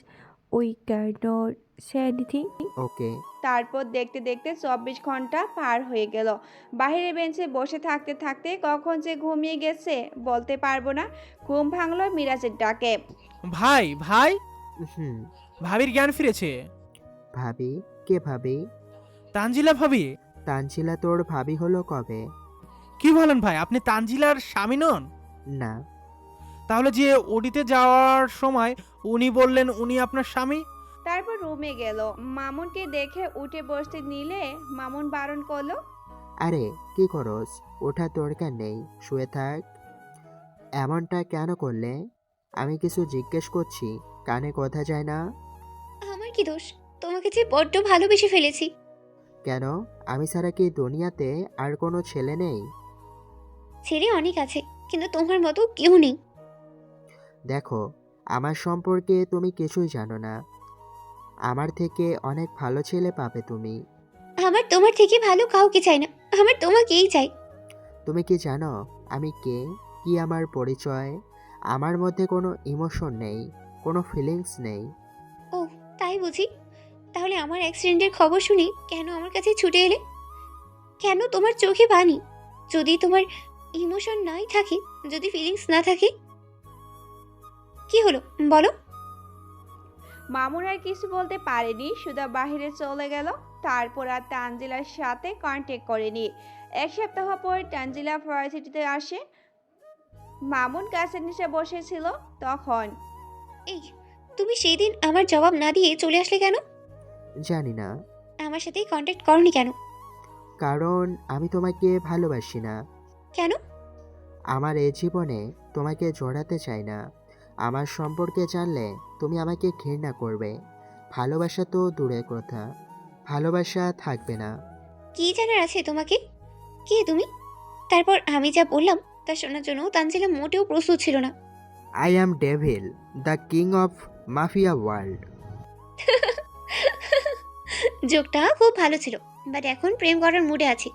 we cannot say anything. ওকে। তারপর দেখতে দেখতে 24 ঘন্টা পার হয়ে গেল। বাইরে বেঞ্চে বসে থাকতে থাকতে কখন যে ঘুমিয়ে গেছে বলতে পারবো না। ঘুম ভাঙলো মিরাজের ডাকে। ভাই ভাই, হুম। ভাবির জ্ঞান ফিরেছে। ভাবি? কে ভাবি? তানজিলা ভাবি? তানজিলা তোর ভাবি হলো কবে? কি বলেন ভাই, আপনি তানজিলার স্বামী নন? না। তাহলে যে ওডিতে যাওয়ার সময় উনি বললেন উনি আপনার স্বামী? তারপর রুমে গেল। মামুনকে দেখে উঠে বসতে নিলে মামুন বারণ করলো। আরে কি করস? ওঠার দরকার নেই, শুয়ে থাক। এমনটা কেন করলে? আমি কিছু জিজ্ঞেস করছি, কানে কথা যায় না? আমার কি দোষ? তোমাকে যে বড্ড ভালোবেসে ফেলেছি। কেন? আমি ছাড়া কি দুনিয়াতে আর কোনো ছেলে নেই? ছেলে অনেক আছে, কিন্তু তোমার মতো কেউ নেই। দেখো, আমার সম্পর্কে তুমি কিছুই জানো না। আমার থেকে অনেক ভালো ছেলে পাবে তুমি। আমার তোমার থেকে ভালো কাউকে চাই না, আমার তোমাকেই চাই। তুমি কি জানো আমি কে, কি আমার পরিচয়? আমার মধ্যে কোনো ইমোশন নেই, কোনো ফিলিংস নেই। ও তাই বুঝি? তাহলে আমার অ্যাক্সিডেন্টের খবর শুনে কেন আমার কাছে ছুটে এলে? কেন তোমার চোখে পানি? যদি তোমার ইমোশন নাই থাকে, যদি ফিলিংস না থাকে, কি হলো বলো? মামুন আর কিছু বলতে পারেনি, শুধু বাহিরে চলে গেল। তারপর আর তানজিলার সাথে কন্ট্যাক্ট করেনি। এক সপ্তাহ পর তানজিলা ভার্সিটিতে আসে। মামুন গাছের নিচে বসেছিল তখন। এই, তুমি সেই দিন আমার জবাব না দিয়ে চলে আসলে কেন? জানি না, আমার সাথে কন্ট্যাক্ট করনি কেন? কারণ আমি তোমাকে ভালোবাসি না। কেন? আমার এই জীবনে তোমাকে জড়াতে চাই না। আমার সম্পর্কে জানলে তুমি আমাকে ঘৃণা করবে। ভালোবাসা তো দূরের কথা, ভালোবাসা থাকবে না। কি জানার আছে তোমাকে? কে তুমি? তারপর আমি যা বললাম তা শোনার জন্য তানজিলা মোটেও প্রস্তুত ছিল না। I am devil, the king of mafia world. জোকটা খুব ভালো ছিল, বাট এখন প্রেম করার মুডে আছি।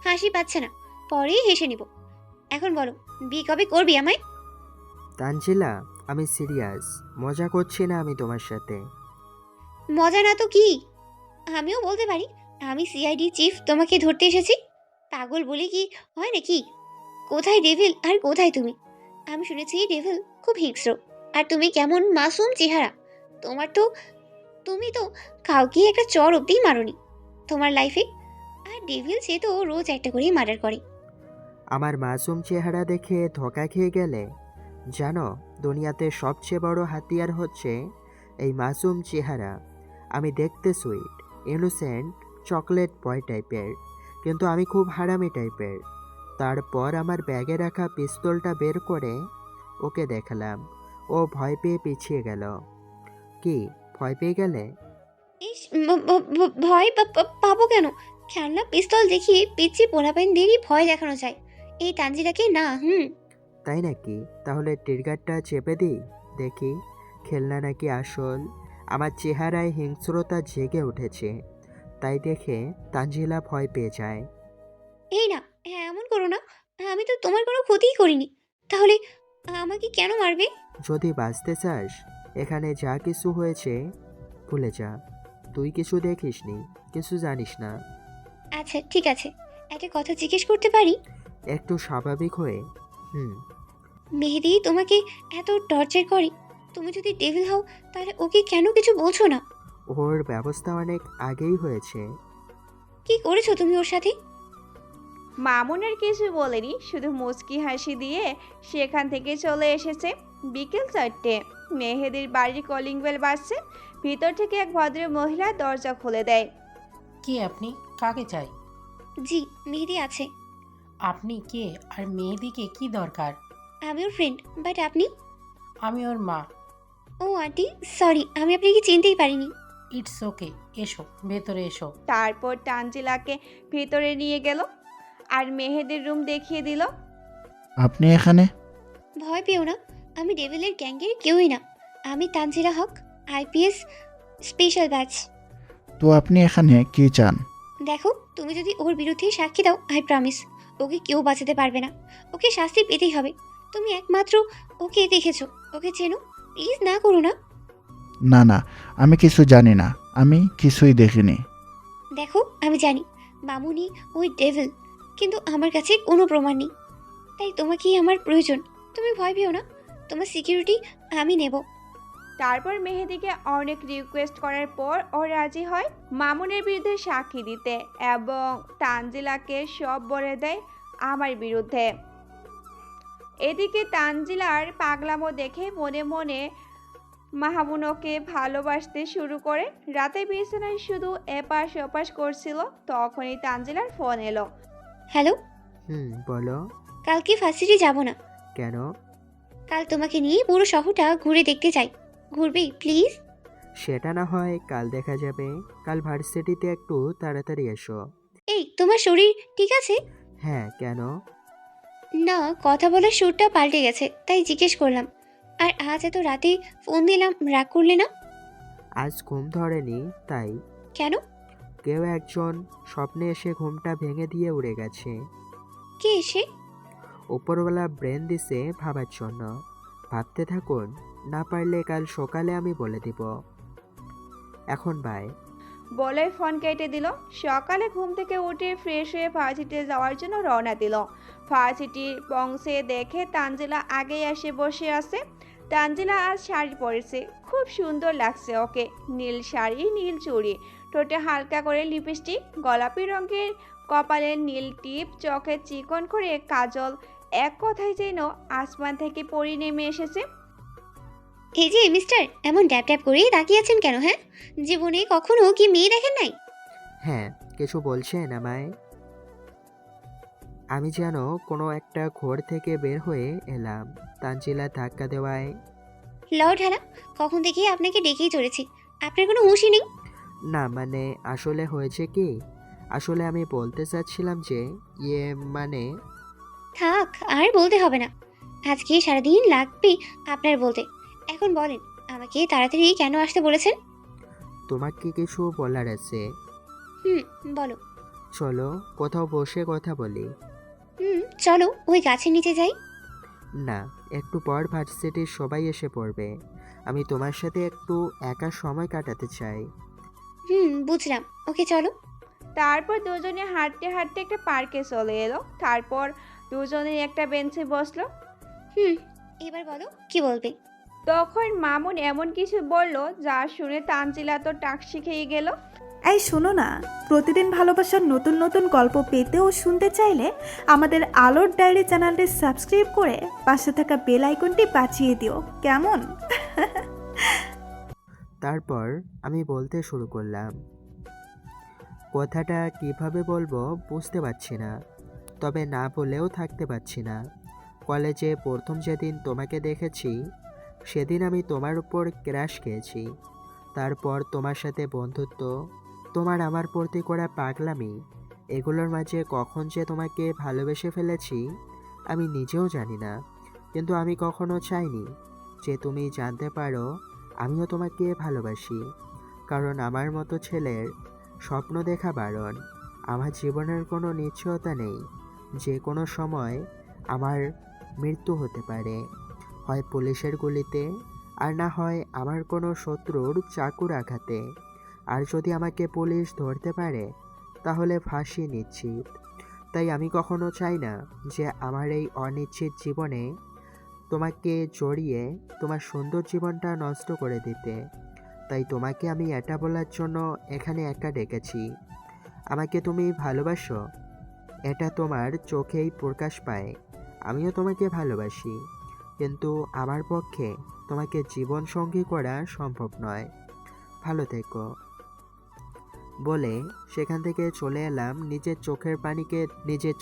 হাসি পাচ্ছে না, পরেই হেসে নিব। এখন বলো, বিয়ে কবে করবি আমায়? তানজিলা, আমি সিরিয়াস, মজা করছি না আমি তোমার সাথে। মজা না তো কি? আমিও বলতে পারি আমি সিআইডি চিফ তোমাকে ধরতে এসেছি। পাগল বলে কি হয় নাকি? কোথায় ডেভিল আর কোথায় তুমি? আমি শুনেছি ডেভিল খুব হিংস্র, আর তুমি কেমন মাসুম চেহারা। তুমি তো কাউকে একটা চর অব্দি মারোনি তোমার লাইফে। আর ডেভিল সে তো রোজ একটা করেই মার্ডার করে। আমার মাসুম চেহারা দেখে ধোঁকা খেয়ে গেলে? জানো, দুনিয়াতে সবচেয়ে বড় হাতিয়ার হচ্ছে এই মাসুম চেহারা। আমি দেখতে সুইট, ইনোসেন্ট, চকলেট বয় টাইপের, কিন্তু আমি খুব হারামি টাইপের। তারপর আমার ব্যাগে রাখা পিস্তলটা বের করে ওকে দেখালাম। ও ভয় পেয়ে পিছিয়ে গেল। কি, ভয় পেয়ে গেলে? ইস, ভয় পাবো কেন? খেলনা পিস্তল দেখিয়ে পিচ্ছি পোলাপাইনদেরই ভয় দেখানো যায়, এই তানজিলাকে না। তাই নাকি? তাহলে ট্রিগারটা চেপে দিই, দেখি খেলনা নাকি আসল। আমার চেহারায় হিংস্রতা জেগে উঠেছে, তাই দেখে তানজিলা ভয় পেয়ে যায়। এই না, হ্যাঁ এমন করো না। আমি তো তোমার কোনো ক্ষতিই করিনি, তাহলে আমাকে কেন মারবে? যদি বাঁচতে চাস, এখানে যা কিছু হয়েছে ভুলে যা। তুই কিছু দেখিসনি, কিছু জানিস না। আচ্ছা ঠিক আছে, একটা কথা জিজ্ঞেস করতে পারি? একটু স্বাভাবিক হয়ে। মেহেদি তোমাকে এত টর্চার করে, তুমি যদি ডেভিল হও তাহলে ওকে কেন কিছু বলছো না? ওর ব্যবস্থা অনেক আগেই হয়েছে। কি করেছো তুমি ওর সাথে? মামুন আর কিছু বলেনি, শুধু মুচকি হাসি দিয়ে সেখান থেকে চলে এসেছে। বিকেল 4টে, মেহেদির বাড়ির কলিং বেল বাজছে। ভিতর থেকে এক ভদ্র মহিলা দরজা খুলে দেয়। কে আপনি? কাকে চাই? জি, মেহেদি আছে। আপনি কে আর মেহেদিকে কি দরকার? আমি ওর ফ্রেন্ড, বাট আপনি? আমি ওর মা। ও আন্টি, সরি, আমি আপনাকে চিনতেই পারিনি। ইটস ওকে, এসো ভেতরে এসো। তারপর তানজিলাকে ভিতরে নিয়ে গেল আর মেহেদির রুম দেখিয়ে দিল। আপনি এখানে? ভয় পেও না, আমি ডেভিলের গ্যাংয়ের কেউই না। আমি তানজিলা হক, আইপিএস স্পেশাল ব্যাচ। তো আপনি এখানে কি চান? দেখো, তুমি যদি ওর বিরুদ্ধে সাক্ষী দাও, আই প্রমিস ওকে কেউ বাঁচাতে পারবে না। ওকে শাস্তি পেতেই হবে। তুমি একমাত্র ওকে দেখেছো, ওকে চেনো, প্লিজ না করো না। না না, আমি কিছু জানি না, আমি কিছুই দেখিনি। দেখো, আমি জানি মামুনি ওই ডেভিল, কিন্তু আমার কাছে কোনো প্রমাণ নেই, তাই তোমাকেই আমার প্রয়োজন। তুমি ভয় পেও না, তোমার সিকিউরিটি আমি নেব। তারপর মেহেদিকে অনেক রিকোয়েস্ট করার পর ও রাজি হয় মামুনের বিরুদ্ধে সাক্ষী দিতে, এবং তানজিলাকে সব বলে দেয় আমার বিরুদ্ধে। এদিকে তানজিলার পাগলামো দেখে মনে মনে মাহমুনকে ভালোবাসতে শুরু করে। রাতে বিছানায় শুধু এপাশ ওপাশ করছিল, তখনই তানজিলার ফোন এলো। হ্যালো, বলো। কালকে ভার্সিটি যাব না। কেন? কাল তোমাকে নিয়ে পুরো শহরটা ঘুরে দেখতে চাই। ঘুরবে প্লিজ? সেটা না হয় কাল দেখা যাবে। কাল ভার্সিটিতে একটু তাড়াতাড়ি এসো। এই, তোমার শরীর ঠিক আছে? হ্যাঁ, কেন? না, কথা বলার সুরটা পাল্টে গেছে, তাই জিজ্ঞেস করলাম। আর আজ এত রাতে ফোন দিলাম, রাগ করলে না? আজ ঘুম ধরেনি তাই। কেন? কেউ একজন স্বপ্নে এসে ঘুমটা ভেঙে দিয়ে উড়ে গেছে। কে এসে? উপরওয়ালা ব্রেন দিছে ভাবার জন্য। ভাবতে থাকুন, না পারলে কাল সকালে আমি বলে দিব। এখন বাই। বলে ফোন কেটে দিল। সকালে ঘুম থেকে উঠে ফ্রেশ হয়ে ভার্সিটিতে যাওয়ার জন্য রওনা দিল। ভার্সিটির পৌঁছে দেখে তানজিলা আগেই এসে বসে আছে। তানজিলা আজ শাড়ি পরেছে, খুব সুন্দর লাগছে ওকে। নীল শাড়ি, নীল চুড়ি, ঠোঁটে হালকা করে লিপস্টিক, গোলাপি রঙের কপালের নীল টিপ, চোখে চিকন করে কাজল। এক কথায় যেন আসমান থেকে পরি নেমে এসেছে। এই যে মিস্টার, এমন ড্যাপ ড্যাপ করে তাকিয়ে আছেন কেন? হ্যাঁ, জীবনে কখনো কি মেয়ে দেখেন নাই? হ্যাঁ, কিছু বলছেন আমায়? আমি যেন কোনো একটা ঘোর থেকে বের হয়ে এলাম। তানজিলা ধাক্কা দেওয়ায়। লও ঢালা, কখন থেকে আপনাকে ডেকেই চলেছি, আপনার কোনো হুঁশই নেই। না মানে আসলে হয়েছে কি, আসলে আমি বলতে চাচ্ছিলাম যে মানে থাক, আর বলতে হবে না। আজকে সারাদিন লাগবে আপনার বলতে। এখন বলেন, আমাকে তাড়াতাড়ি কেন আসতে বলেছেন? তোমার কি কিছু বলার আছে? বলো। চলো কোথাও বসে কথা বলি। চলো ওই গাছের নিচে যাই। না, একটু পর ভার্সিটির সবাই এসে পড়বে। আমি তোমার সাথে একটু একা সময় কাটাতে চাই। বুঝলাম, ওকে চলো। তারপর দুজনে হাঁটতে হাঁটতে একটা পার্কে চলে এলো। তারপর দুজনে একটা বেঞ্চে বসলো। এবার বলো কি বলবে। তখন মামুন এমন কিছু বলল যা শুনে তানজিলা তো টাকশি খেয়ে গেল। এই শোনো না, প্রতিদিন ভালোবাসার নতুন নতুন গল্প পেতে ও শুনতে চাইলে আমাদের আলোর ডায়েরি চ্যানেলটি সাবস্ক্রাইব করে পাশে থাকা বেল আইকনটি বাজিয়ে দিও, কেমন? তারপর আমি বলতে শুরু করলাম। কথাটা কিভাবে বলবো বুঝতে পারছি না, তবে না বলেও থাকতে পারছি না। কলেজে প্রথম যেদিন তোমাকে দেখেছি সেদিন আমি তোমার উপর ক্র্যাশ খেয়েছি। তারপর তোমার সাথে বন্ধুত্ব, তোমার আমার প্রতি করা পাগলামি, এগুলোর মাঝে কখন যে তোমাকে ভালোবেসে ফেলেছি আমি নিজেও জানি না। কিন্তু আমি কখনো চাইনি যে তুমি জানতে পারো আমিও তোমাকে ভালোবাসি। কারণ আমার মতো ছেলের স্বপ্ন দেখা বারণ। আমার জীবনের কোনো নিশ্চয়তা নেই, যে কোনো সময় আমার মৃত্যু হতে পারে, হয় পুলিশের গুলিতে, আর না হয় আমার কোনো শত্রুর চাকুর আঘাতে। আর যদি আমাকে পুলিশ ধরতে পারে তাহলে ফাঁসি নিশ্চিত। তাই আমি কখনো চাই না যে আমার এই অনিশ্চিত জীবনে তোমাকে জড়িয়ে তোমার সুন্দর জীবনটা নষ্ট করে দিতে। তাই তোমাকে আমি এটা বলার জন্য এখানে একা ডেকেছি। আমাকে তুমি ভালোবাসো, এটা তোমার চোখেই প্রকাশ পায়। আমিও তোমাকে ভালোবাসি, কিন্তু আমার পক্ষে তোমাকে জীবন সঙ্গী করা সম্ভব নয়। ভালো থেকো। বলে সেখান থেকে চলে এলাম। নিজের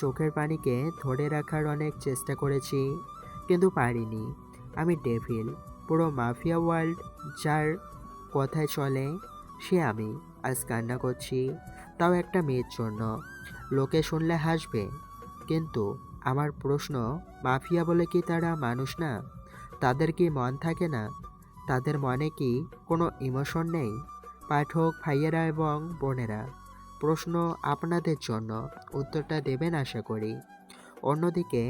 চোখের পানিকে ধরে রাখার অনেক চেষ্টা করেছি, কিন্তু পারিনি। আমি ডেভিল, পুরো মাফিয়া ওয়ার্ল্ড যার কথায় চলে সে আমি। আজ কান্না করছি, তাও একটা মেয়ের জন্য। লোকে শুনলে হাসবে, কিন্তু আমার প্রশ্ন, মাফিয়া বলে কি তারা মানুষ না? তাদের কি মন থাকে না? তাদের মনে কি কোনো ইমোশন নেই? পাঠক ভাইয়েরা এবং বোনেরা, প্রশ্ন আপনাদের জন্য, উত্তরটা দেবেন আশা করি। অন্যদিকে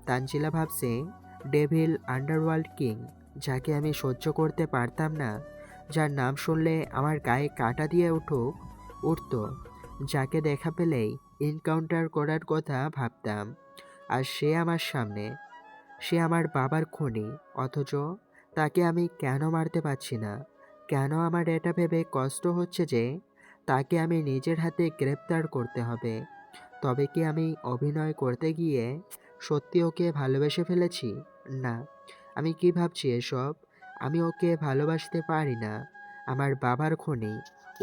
তানজিলা ভাবছে ডেভিল আন্ডারওয়ার্ল্ড কিং, যাকে আমি সহ্য করতে পারতাম না, যার নাম শুনলে আমার গায়ে কাঁটা দিয়ে উঠত, যাকে দেখা পেলেই এনকাউন্টার করার কথা ভাবতাম। আর সে আমার সামনে, সে আমার বাবার খুনি, অথচ তাকে আমি কেন মারতে পারছি না? কেন আমার এটা ভেবে কষ্ট হচ্ছে যে তাকে আমি নিজের হাতে গ্রেপ্তার করতে হবে। তবে কি আমি অভিনয় করতে গিয়ে সত্যি ওকে ভালোবেসে ফেলেছি? না। আমি কি ভাবছি এসব? আমি ওকে ভালোবাসতে পারি না। আমার বাবার খুনি।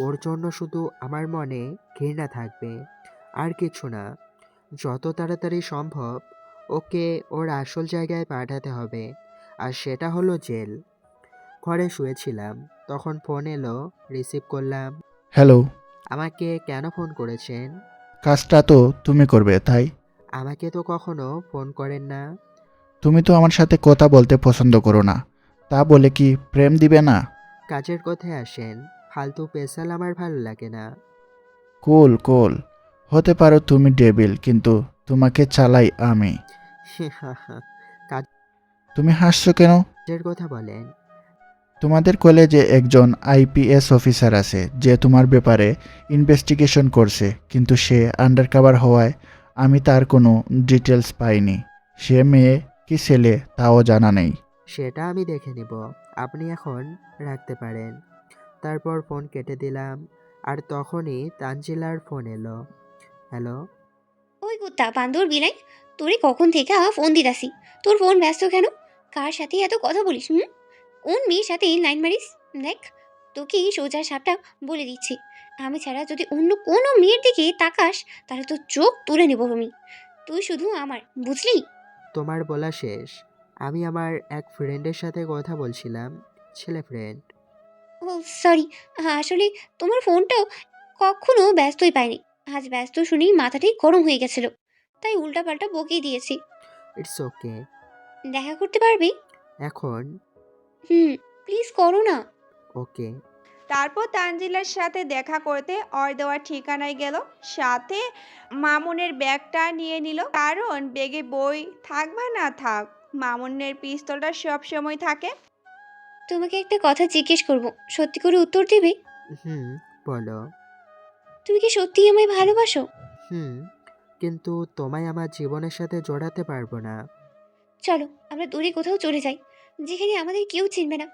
ওর জন্য শুধু আমার মনে ঘৃণা থাকবে, আর কিছু না। যত তাড়াতাড়ি সম্ভব ওকে ওর আসল জায়গায় পাঠাতে হবে, আর সেটা হলো জেল। ঘরে শুয়েছিলাম, তখন ফোন এলো, রিসিভ করলাম। হ্যালো। আমাকে কেন ফোন করেছেন? কাজটা তো তুমি করবে, তাই? আমাকে তো কখনো ফোন করেন না। তুমি তো আমার সাথে কথা বলতে পছন্দ করো না, তা বলে কি প্রেম দিবে না? কাজের কথায় আসেন, ফালতু পেশাল আমার ভালো লাগে না। কুল কুল। হতে পারো তুমি ডেভিল, কিন্তু তোমাকে চালাই আমি। তুমি হাসছো কেন? কাজের কথা বলেন। তোমাদের কলেজে একজন আইপিএস অফিসার আছে যে তোমার ব্যাপারে ইনভেস্টিগেশন করছে, কিন্তু সে আন্ডারকভার হওয়ায় আমি তার কোনো ডিটেলস পাইনি। সে মেয়ে কি ছেলে তাও জানা নেই। সেটা আমি দেখে নিব, আপনি এখন রাখতে পারেন। তারপর ফোন কেটে দিলাম, আর তখনই তানজিলার ফোন এলো। হ্যালো। ওই কুত্তা বান্দর বিলাই, তোরে কখন থেকে ফোন দিতাছি, তোর ফোন ব্যস্ত কেন? কার সাথে এত কথা বলিস? কোন মেয়ের সাথে লাইন মারিস? দেখ, তোকে সোজা সাপটা বলে দিচ্ছি, আমি ছাড়া যদি অন্য কোনো মেয়ের দিকে তাকাস তাহলে তো চোখ তুলে নেব আমি। তুই শুধু আমার, বুঝলি? তোমার বলা শেষ। আমি আমার এক ফ্রেন্ডের সাথে কথা বলছিলাম, ছেলে ফ্রেন্ড। ও সরি, আসলে তোমার ফোনটাও কখনো ব্যস্তই পাইনি। আজ ব্যস্ত শুনেই মাথাটাই গরম হয়ে গেছিল, তাই উল্টাপাল্টা বকিয়ে দিয়েছি। It's okay. দেখা করতে পারবি? এখন? প্লিজ করো না। ওকে। তারপর তানজিলার সাথে দেখা করতে ওর দেওয়া ঠিকানায় গেল। সাথে মামুনের ব্যাগটা নিয়ে নিল, কারণ ব্যাগে বই থাক বা না থাক, মামুনের পিস্তলটা সব সময় থাকে। তোমাকে একটা কথা জিজ্ঞেস করব, সত্যি করে উত্তর দেবে? বলো। তুমি কি সত্যি আমায় ভালোবাসো? কিন্তু তোমায় আমার জীবনের সাথে জড়াতে পারবো না। চলো আমরা দূরে কোথাও চলে যাই, যেখানে আমাদের কেউ চিনবে না।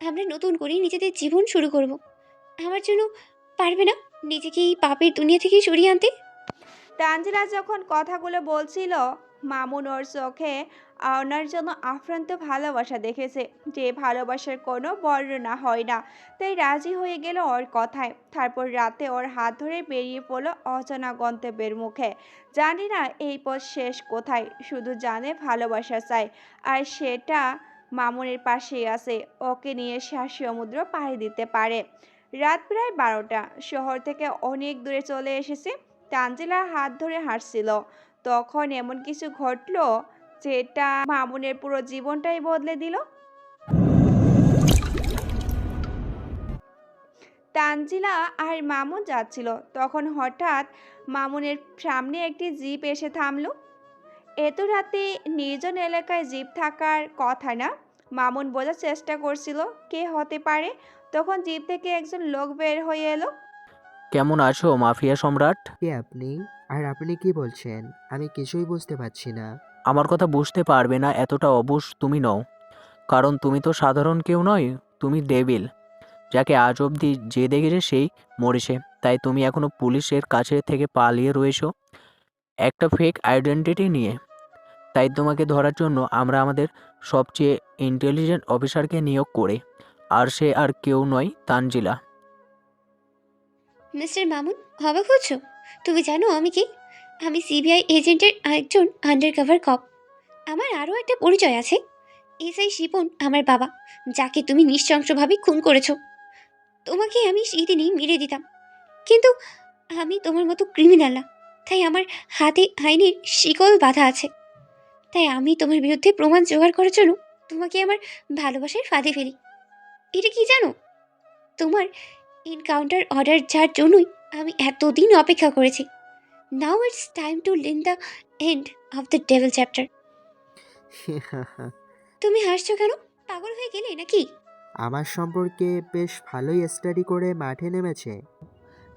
আমরা নতুন করে নিজেদের জীবন শুরু করব। আমার জন্য পারবে না নিজেকে এই পাপের দুনিয়া থেকে সরিয়ে আনতে? তানজিলা যখন কথাগুলো বলছিল, মামুন ওর চোখে ওনার জন্য আফ্রান্ত ভালোবাসা দেখেছে, যে ভালোবাসার কোনো বর্ণনা হয় না, তাই রাজি হয়ে গেল ওর কথায়। তারপর রাতে ওর হাত ধরে বেরিয়ে পড়লো অজানা গন্তব্যের মুখে। জানি না এই পথ শেষ কোথায়, শুধু জানে ভালোবাসা চাই, আর সেটা মামুনের পাশেই আছে, ওকে নিয়ে শ্বাস সমুদ্র পাড়ি দিতে পারে। রাত প্রায় 12টা, শহর থেকে অনেক দূরে চলে এসেছে। তানজিলার হাত ধরে হাঁটছিল, তখন এমন কিছু ঘটলো যেটা মামুনের পুরো জীবনটাই বদলে দিল। তানজিলা আর মামুন যাচ্ছিল, তখন হঠাৎ মামুনের সামনে একটি জিপ এসে থামলো। এত রাতে নির্জন এলাকায় জিপ থাকার কথা না। মামুন বোঝার চেষ্টা করছিল কে হতে পারে, তখন জিপ থেকে একজন লোক বের হয়ে এলো। কেমন আছো মাফিয়া সম্রাট? কে আপনি? আর আপনি কি বলছেন? আমি কিছুই বুঝতে পারছি না। আমার কথা বুঝতে পারবে না এতটা অবুঝ তুমি নও, কারণ তুমি তো সাধারণ কেউ নয়, তুমি ডেভিল, যাকে আজ অবধি যে দেখেছে সেই মরেছে। তাই তুমি এখনো পুলিশের কাছে থেকে পালিয়ে রয়েছো একটা ফেক আইডেন্টিটি নিয়ে। তাই তোমাকে ধরার জন্য আমরা আমাদের সবচেয়ে ইন্টেলিজেন্ট অফিসারকে নিয়োগ করে, আর সে আর কেউ নয়, তানজিলা। মিস্টার মামুন, অবাক হচ্ছ? তুমি জানো আমি কি? আমি সিবিআই এজেন্টের একজন আন্ডারকভার কপ। আমার আরও একটা পরিচয় আছে, এসআই শিপন আমার বাবা, যাকে তুমি নৃশংসভাবে খুন করেছো। তোমাকে আমি সেদিনই মেরে দিতাম, কিন্তু আমি তোমার মতো ক্রিমিনাল না, তাই আমার হাতে আইনের শিকল বাঁধা আছে। তাই আমি তোমার বিরুদ্ধে প্রমাণ জোগাড় করার জন্য তোমাকে আমার ভালোবাসার ফাঁদে ফেলি। এটা কি জানো? তোমার এনকাউন্টার অর্ডার, যার জন্যই আমি এতদিন অপেক্ষা করেছি। Now it's time two Lin the end of the devil chapter. তুমি হাসছো কেন? পাগল হয়ে গেলে নাকি? আমার সম্পর্কে বেশ ভালোই স্টাডি করে মাঠে নেমেছে।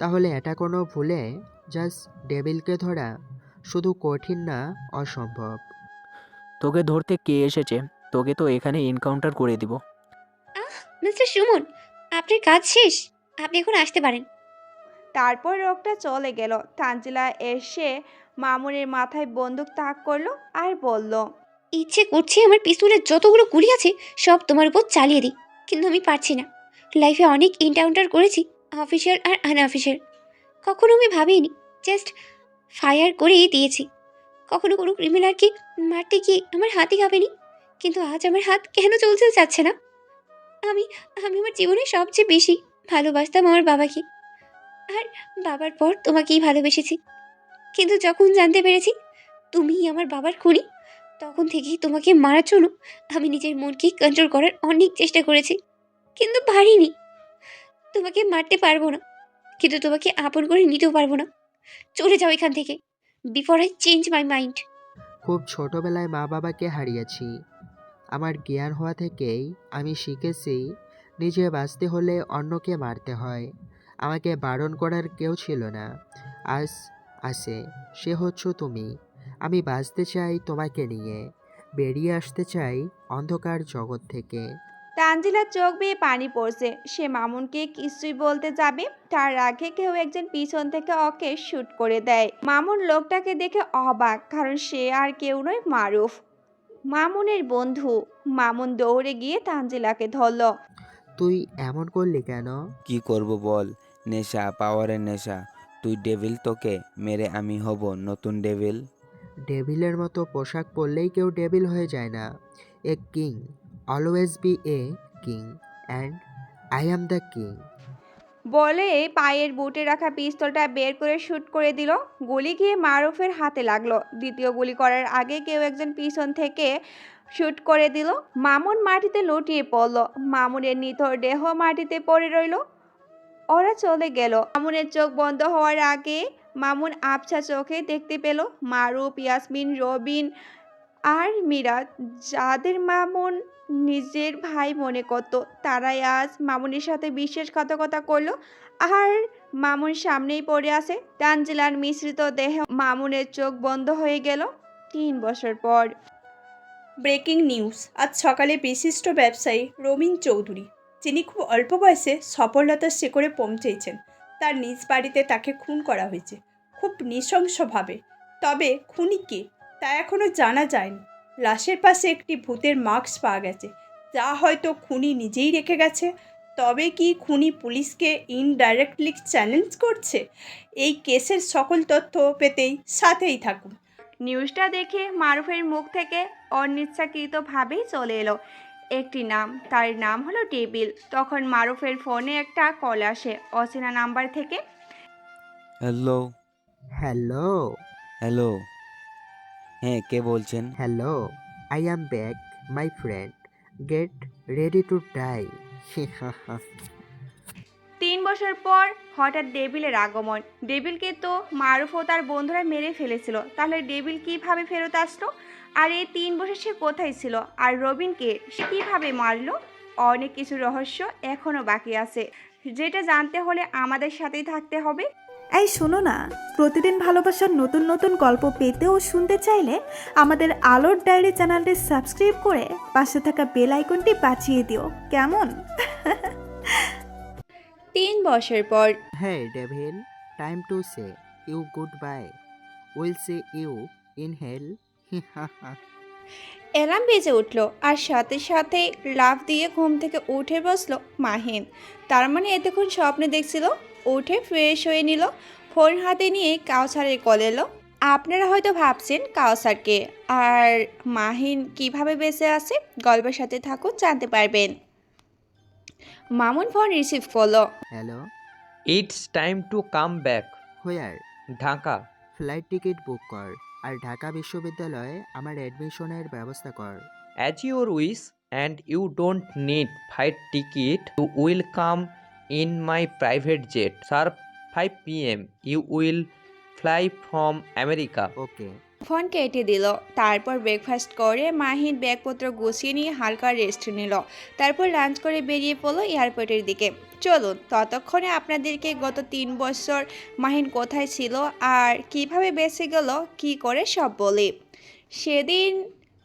তাহলে এটা কোনো ভুলে জাস্ট ডেভিলকে ধরা শুধু কঠিন না, অসম্ভব। তোকে ধরতে কে এসেছে? তোকে তো এখানে এনকাউন্টার করে দিব। মিস্টার সুমন, আপনার কাজ শেষ, আপনি এখন আসতে পারেন। তারপর লোকটা চলে গেল। তানজিলা এসে মামুনের মাথায় বন্দুক তাক করলো আর বলল, ইচ্ছে করছে আমার পিস্তলের যতগুলো গুলি আছে সব তোমার উপর চালিয়ে দিই, কিন্তু আমি পারছি না। লাইফে অনেক এনকাউন্টার করেছি, অফিসিয়াল আর আনঅফিসিয়াল। কখনো আমি ভাবিনি, জাস্ট ফায়ার করেই দিয়েছি। কখনো কোনো ক্রিমিনালকে মারতে গিয়ে আমার হাতই কাঁপেনি, কিন্তু আজ আমার হাত কেন চলতে যাচ্ছে না? আমি আমি আমার জীবনে সবচেয়ে বেশি ভালোবাসতাম আমার বাবাকে, আর বাবার পর তোমাকেই ভালোবেসেছি। কিন্তু যখন জানতে পেরেছি তুমিই আমার বাবার খুনি, তখন থেকেই তোমাকে মারার জন্য আমি নিজের মনকে কন্ট্রোল করার অনেক চেষ্টা করেছি, কিন্তু পারিনি। তোমাকে মারতে পারবো না, কিন্তু তোমাকে আপন করে নিতেও পারবো না। চলে যাও এখান থেকে, before I change my mind. খুব ছোটবেলায় মা বাবাকে হারিয়েছি। আমার জ্ঞান হওয়া থেকেই আমি শিখেছি নিজে বাঁচতে হলে অন্যকে মারতে হয়। আমাকে বারণ করার কেউ ছিল না, আজ আছে, সে হচ্ছ তুমি। আমি বাঁচতে চাই তোমাকে নিয়ে, বেরিয়ে আসতে চাই অন্ধকার জগৎ থেকে। তানজিলার চোখ বেয়ে পানি পড়ছে। সে মামুনকে কিছুই বলতে যাবে, তার আগে কেউ একজন পিছন থেকে ওকে শুট করে দেয়। মামুন লোকটাকে দেখে অবাক, কারণ সে আর কেউ নয়, মারুফ, মামুনের বন্ধু। মামুন দৌড়ে গিয়ে তানজিলাকে ধরল। তুই এমন করলি কেন? কি করব বল, নেশা, পাওয়ারের নেশা। তুই ডেভিল, তোকে মেরে আমি হব নতুন ডেভিল। ডেভিলের মতো পোশাক পরলেই কেউ ডেভিল হয়ে যায় না। A king always B a king, and I am the king. বলে পায়ের বুটে রাখা পিস্তলটা বের করে শুট করে দিল। গুলি গিয়ে মারুফের হাতে লাগলো। দ্বিতীয় গুলি করার আগে কেউ একজন পিছন থেকে শুট করে দিল। মামুন মাটিতে লুটিয়ে পড়ল। মামুনের নিথর দেহ মাটিতে পড়ে রইল। ওরা চলে গেল। মামুনের চোখ বন্ধ হওয়ার আগে মামুন আবছা চোখে দেখতে পেল মারুফ, ইয়াসমিন, রবিন আর মিরাজ, যাদের মামুন নিজের ভাই মনে করত, তারাই আজ মামুনের সাথে বিশ্বাসঘাতকতা করলো আর মামুন সামনেই পড়ে আছে। তানজিলার মিশ্রিত দেহে মামুনের চোখ বন্ধ হয়ে গেল। 3 বছর পর। ব্রেকিং নিউজ, আজ সকালে বিশিষ্ট ব্যবসায়ী রবিন চৌধুরী, যিনি খুব অল্প বয়সে সফলতার শিখরে পৌঁছেছেন, তার নিজ বাড়িতে তাকে খুন করা হয়েছে, খুব নৃশংসভাবে। তবে খুনি কে তা এখনও জানা যায়নি। লাশের পাশে একটি ভূতের মাস্ক পাওয়া গেছে, যা হয়তো খুনি নিজেই রেখে গেছে। তবে কি খুনি পুলিশকে ইনডাইরেক্টলি চ্যালেঞ্জ করছে? এই কেসের সকল তথ্য পেতেই সাথেই থাকুন। নিউজটা দেখে মারুফের মুখ থেকে অনিচ্ছাকৃতভাবেই চলে এলো একটি নাম। তার নাম হলো ডেভিল। তখন মারুফের ফোনে একটা কল আসে অচেনা নাম্বার থেকে। হ্যালো। হ্যালো। হ্যালো, হ্যাঁ, কে বলছেন? Hello, I am back my friend, get ready to die. 3 বছর পর হঠাৎ ডেভিলের আগমন। ডেভিলকে তো মারুফ ও তার বন্ধুরা মেরে ফেলেছিল, তাহলে ডেভিল কিভাবে ফেরত আসলো? আর এই 3 বছর সে কোথায় ছিল? আর রবিনকে সে কিভাবে মারলো? অনেক কিছু রহস্য এখনো বাকি আছে, যেটা জানতে হলে আমাদের সাথেই থাকতে হবে। এই শোনো না, প্রতিদিন ভালোবাসার নতুন নতুন গল্প পেতে ও শুনতে চাইলে আমাদের আলোর ডায়েরি চ্যানেলটি সাবস্ক্রাইব করে পাশে থাকা বেল আইকনটি বাজিয়ে দিও, কেমন? 3 বছর পর। Hey Devil, time to say you goodbye. We'll see you in hell. Alarm বেজে উঠল আর সাথে সাথে লাফ দিয়ে ঘুম থেকে উঠে বসলো মাহিন। তার মানে এতক্ষণ স্বপ্নে দেখছিল। উঠে ফ্রেশ হয়ে নিল, ফোন হাতে নিয়ে কাউসারের কল এলো। আপনারা হয়তো ভাবছেন কাউসারকে আর মাহিন কিভাবে বেঁচে আছে, গল্পের সাথে থাকুন, জানতে পারবেন। মামুন ফোন রিসিভ করলো। Hello, it's time to come back. Where? Dhaka. Flight ticket book কর আর ঢাকা বিশ্ববিদ্যালয়ে আমার অ্যাডমিশনের ব্যবস্থা কর। As your wish, and you don't need flight ticket. You will come in my private jet. Sharp 5 p.m. You will fly from America. Okay. Phone কেটে দিল। তারপর ব্রেকফাস্ট করে মাহিন ব্যাগপত্র গুছিয়ে নিয়ে হালকা রেস্ট নিল। তারপর লাঞ্চ করে বেরিয়ে পড়লো এয়ারপোর্টের দিকে। চলুন ততক্ষণে আপনাদেরকে গত 3 বছর মাহিন কোথায় ছিল আর কিভাবে বেঁচে গেল, কি করে সব বলি। সেদিন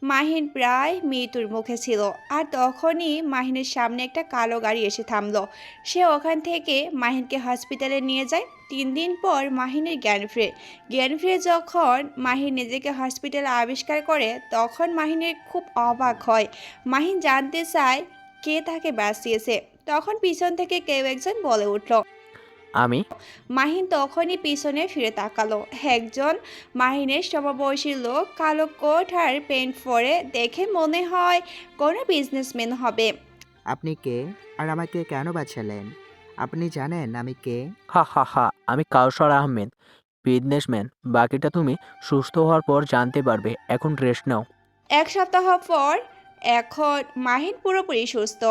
মাহিন প্রায় মৃত্যুর মুখে ছিল, আর তখনই মাহিনের সামনে একটা কালো গাড়ি এসে থামলো। সে ওখান থেকে মাহিনকে হসপিটালে নিয়ে যায়। 3 দিন পর মাহিনের জ্ঞান ফিরে যখন মাহিন নিজেকে হসপিটালে আবিষ্কার করে, তখন মাহিনের খুব অবাক হয়। মাহিন জানতে চায় কে তাকে বাঁচিয়েছে। তখন পিছন থেকে কেউ একজন বলে উঠল। আমি। মাহিন তখনই পিছনে ফিরে তাকালো। একজন মাহিনের সমবয়সী লোক, কালো কোট আর প্যান্ট পরে, দেখে মনে হয় কোনো বিজনেসম্যান হবে। আপনি কে আর আমাকে কেন বাঁচালেন? আপনি জানেন আমি কে? হা হা হা, আমি কাউসার আহমেদ, বিজনেসম্যান। বাকিটা তুমি সুস্থ হওয়ার পর জানতে পারবে। এখন রেস্ট নাও। 1 সপ্তাহ পর এখন মাহিন পুরোপুরি সুস্থ।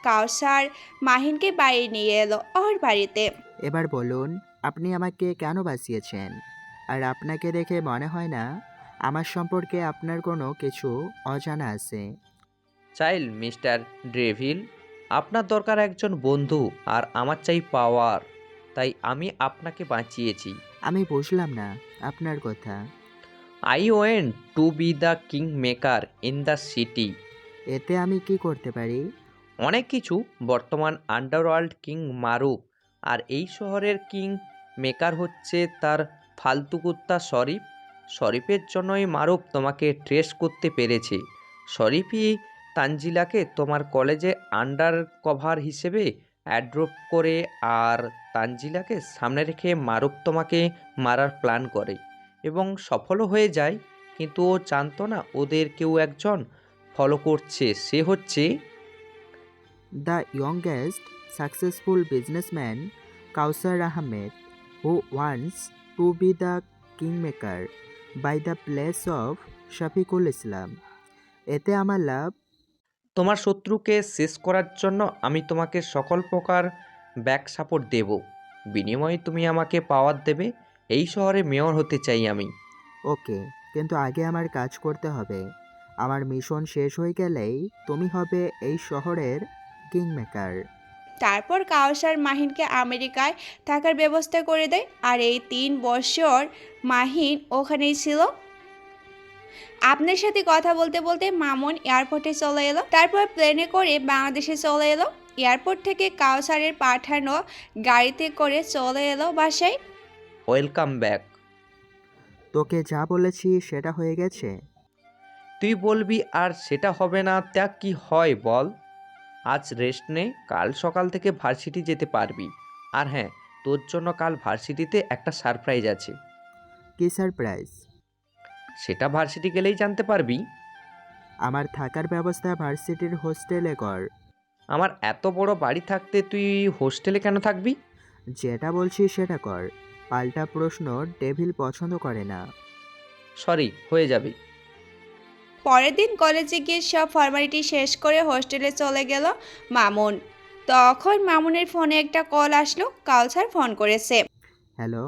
কাউসার মাহিনকে বাইরে নিয়ে এলো ওর বাড়িতে। এবার বলুন আপনি আমাকে কেন বাঁচিয়েছেন? আর আপনাকে দেখে মনে হয় না আমার সম্পর্কে আপনার কোনো কিছু অজানা আছে। চাইল্ড মিস্টার ডেভিল, আপনার দরকার একজন বন্ধু আর আমার চাই পাওয়ার, তাই আমি আপনাকে বাঁচিয়েছি। আমি বুঝলাম না আপনার কথা। I went to be the king maker in the city. এতে আমি কি করতে পারি? অনেক কিছু। বর্তমান আন্ডারওয়ার্ল্ড কিং মারুফ, আর এই শহরের কিং মেকার হচ্ছে তার ফালতু কুত্তা শরীফ। শরীফের জন্যই মারুফ তোমাকে ট্রেস করতে পেরেছে। শরীফই তানজিলাকে তোমার কলেজে আন্ডার কভার হিসেবে অ্যাড্রপ করে, আর তানজিলাকে সামনে রেখে মারুফ তোমাকে মারার প্ল্যান করে এবং সফলও হয়ে যায়। কিন্তু ও জানতো না ওদের কেউ একজন ফলো করছে। সে হচ্ছে the youngest successful businessman Kawsar Ahmed, who wants to be the kingmaker by the place of Shafiqul Islam. এতে আমার লাভ? তোমার শত্রুকে শেষ করার জন্য আমি তোমাকে সকল প্রকার ব্যাক সাপোর্ট দেব। বিনিময়ে তুমি আমাকে পাওয়ার দেবে। এই শহরে মেয়র হতে চাই আমি। ওকে, কিন্তু আগে আমার কাজ করতে হবে। আমার মিশন শেষ হয়ে গেলেই তুমি হবে এই শহরের কিংমেকার। তারপর কাউসার মাহিনকে আমেরিকায় থাকার ব্যবস্থা করে দেয়। আর এই 3 বছর মাহিন ওখানেই ছিল। আপনার সাথে কথা বলতে বলতে মামুন এয়ারপোর্টে চলে এলো। তারপর প্লেনে করে বাংলাদেশে চলে এলো। এয়ারপোর্ট থেকে কাউসারের পাঠানো গাড়িতে করে চলে এলো বাসায়। Welcome back. তোকে যা বলেছি সেটা হয়ে গেছে। তুই বলবি আর সেটা হবে না, তা কি হয় বল? আজ রেস্ট নে, কাল সকাল থেকে ভার্সিটি যেতে পারবি। আর হ্যাঁ, তোর জন্য কাল ভার্সিটিতে একটা সারপ্রাইজ আছে। কি সারপ্রাইজ? সেটা ভার্সিটি গেলেই জানতে পারবি। আমার থাকার ব্যবস্থা ভার্সিটির হোস্টেলে কর। আমার এত বড় বাড়ি থাকতে তুই হোস্টেলে কেন থাকবি? যেটা বলছি সেটা কর। পাল্টা প্রশ্ন ডেভিল পছন্দ করে না। সরি, হয়ে যাবে। পরের দিন কলেজে গিয়ে সব ফর্মালিটি শেষ করে হোস্টেলে চলে গেল মামুন। তখন মামুনের ফোনে একটা কল আসলো। কাউসার ফোন করেছে। হ্যালো,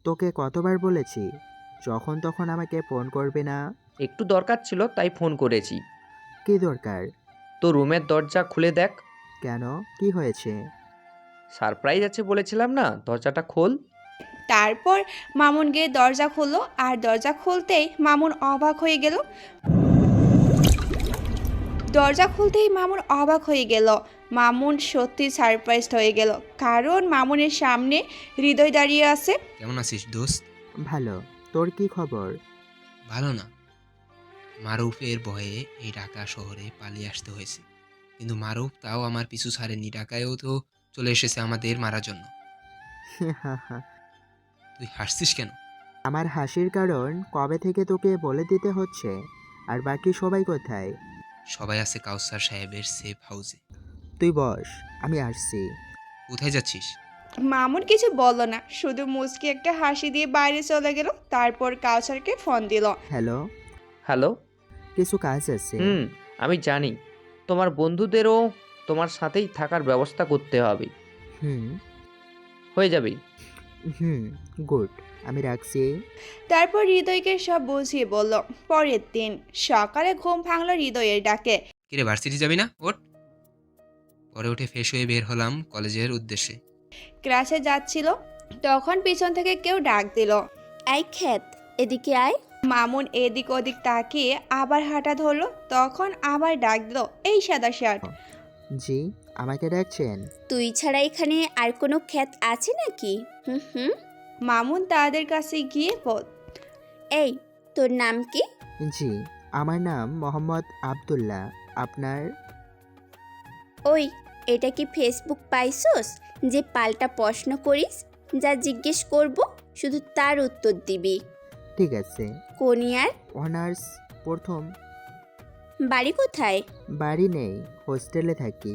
তোকে কতবার বলেছি যখন তখন আমাকে ফোন করবে না? একটু দরকার ছিল তাই ফোন করেছি। কি দরকার? তো রুমের দরজা খুলে দেখ। কেন, কি হয়েছে? সারপ্রাইজ আছে বলেছিলাম না, দরজাটা খোল। তারপর মামুন গিয়ে দরজা খুললো। আর দরজা খুলতেই মামুন অবাক হয়ে গেল। মামুন সত্যি সারপ্রাইজড হয়ে গেল, কারণ মামুনের সামনে হৃদয় দাঁড়িয়ে আছে। কেমন আছিস দোস্ত? ভালো, তোর কি খবর? ভালো না। মারুফের ভয়ে এই ঢাকা শহরে পালিয়ে আসতে হয়েছে, কিন্তু মারুফ তাও আমার পিছু ছাড়েনি। ঢাকায়ও তো চলে এসেছে আমাদের মারার জন্য। তুই হাসছিস কেন? আমার হাসির কারণ কবে থেকে তোকে বলে দিতে হচ্ছে। আর বাকি সবাই কোথায়? সবাই আছে কাউসার সাহেবের সেফ হাউসে। তুই বস, আমি আসছি। কোথায় যাচ্ছিস? মামুন কিছু বলল না, শুধু মুচকি একটা হাসি দিয়ে বাইরে চলে গেল। তারপর কাউসারকে ফোন দিল। হ্যালো। হ্যালো। কিছু কাজ আছে। আমি জানি। তোমার বন্ধুদেরও তোমার সাথেই থাকার ব্যবস্থা করতে হবে। হয়ে যাবে। গুড, আমি রাখছি। তারপর হৃদয়কে সব বুঝিয়ে বলল। পরের দিন সকালে ঘুম ভাঙলো হৃদয়ের ডাকে। কিরে, ভার্সিটি যাবি না? ওঠ। পরে উঠে ফ্রেশ হয়ে বের হলাম কলেজের উদ্দেশ্যে। ক্লাসে যাচ্ছিল, তখন পিছন থেকে কেউ ডাক দিল। এই ক্ষেত, এদিকে আয়। মামুন এদিক ওদিক তাকিয়ে আবার হাঁটা ধরলো, তখন আবার ডাক দিল, এই সাদা শার্ট। জি, আমাকে ডাকছেন? তুই ছাড়া এখানে আর কোনো খ্যাত আছে নাকি? হুম হুম। মামুন তাদের কাছে গিয়ে বল, এই তোর নাম কি? জি, আমার নাম মোহাম্মদ আব্দুল্লাহ। আপনার? ওই এটা কি ফেসবুক পাইছস যে পাল্টা প্রশ্ন করিস? যা জিজ্ঞেস করব শুধু তার উত্তর দিবি। ঠিক আছে। কোন ইয়ার? অনার্স প্রথম। বাড়ি কোথায়? বাড়ি নেই, হোস্টেলে থাকি।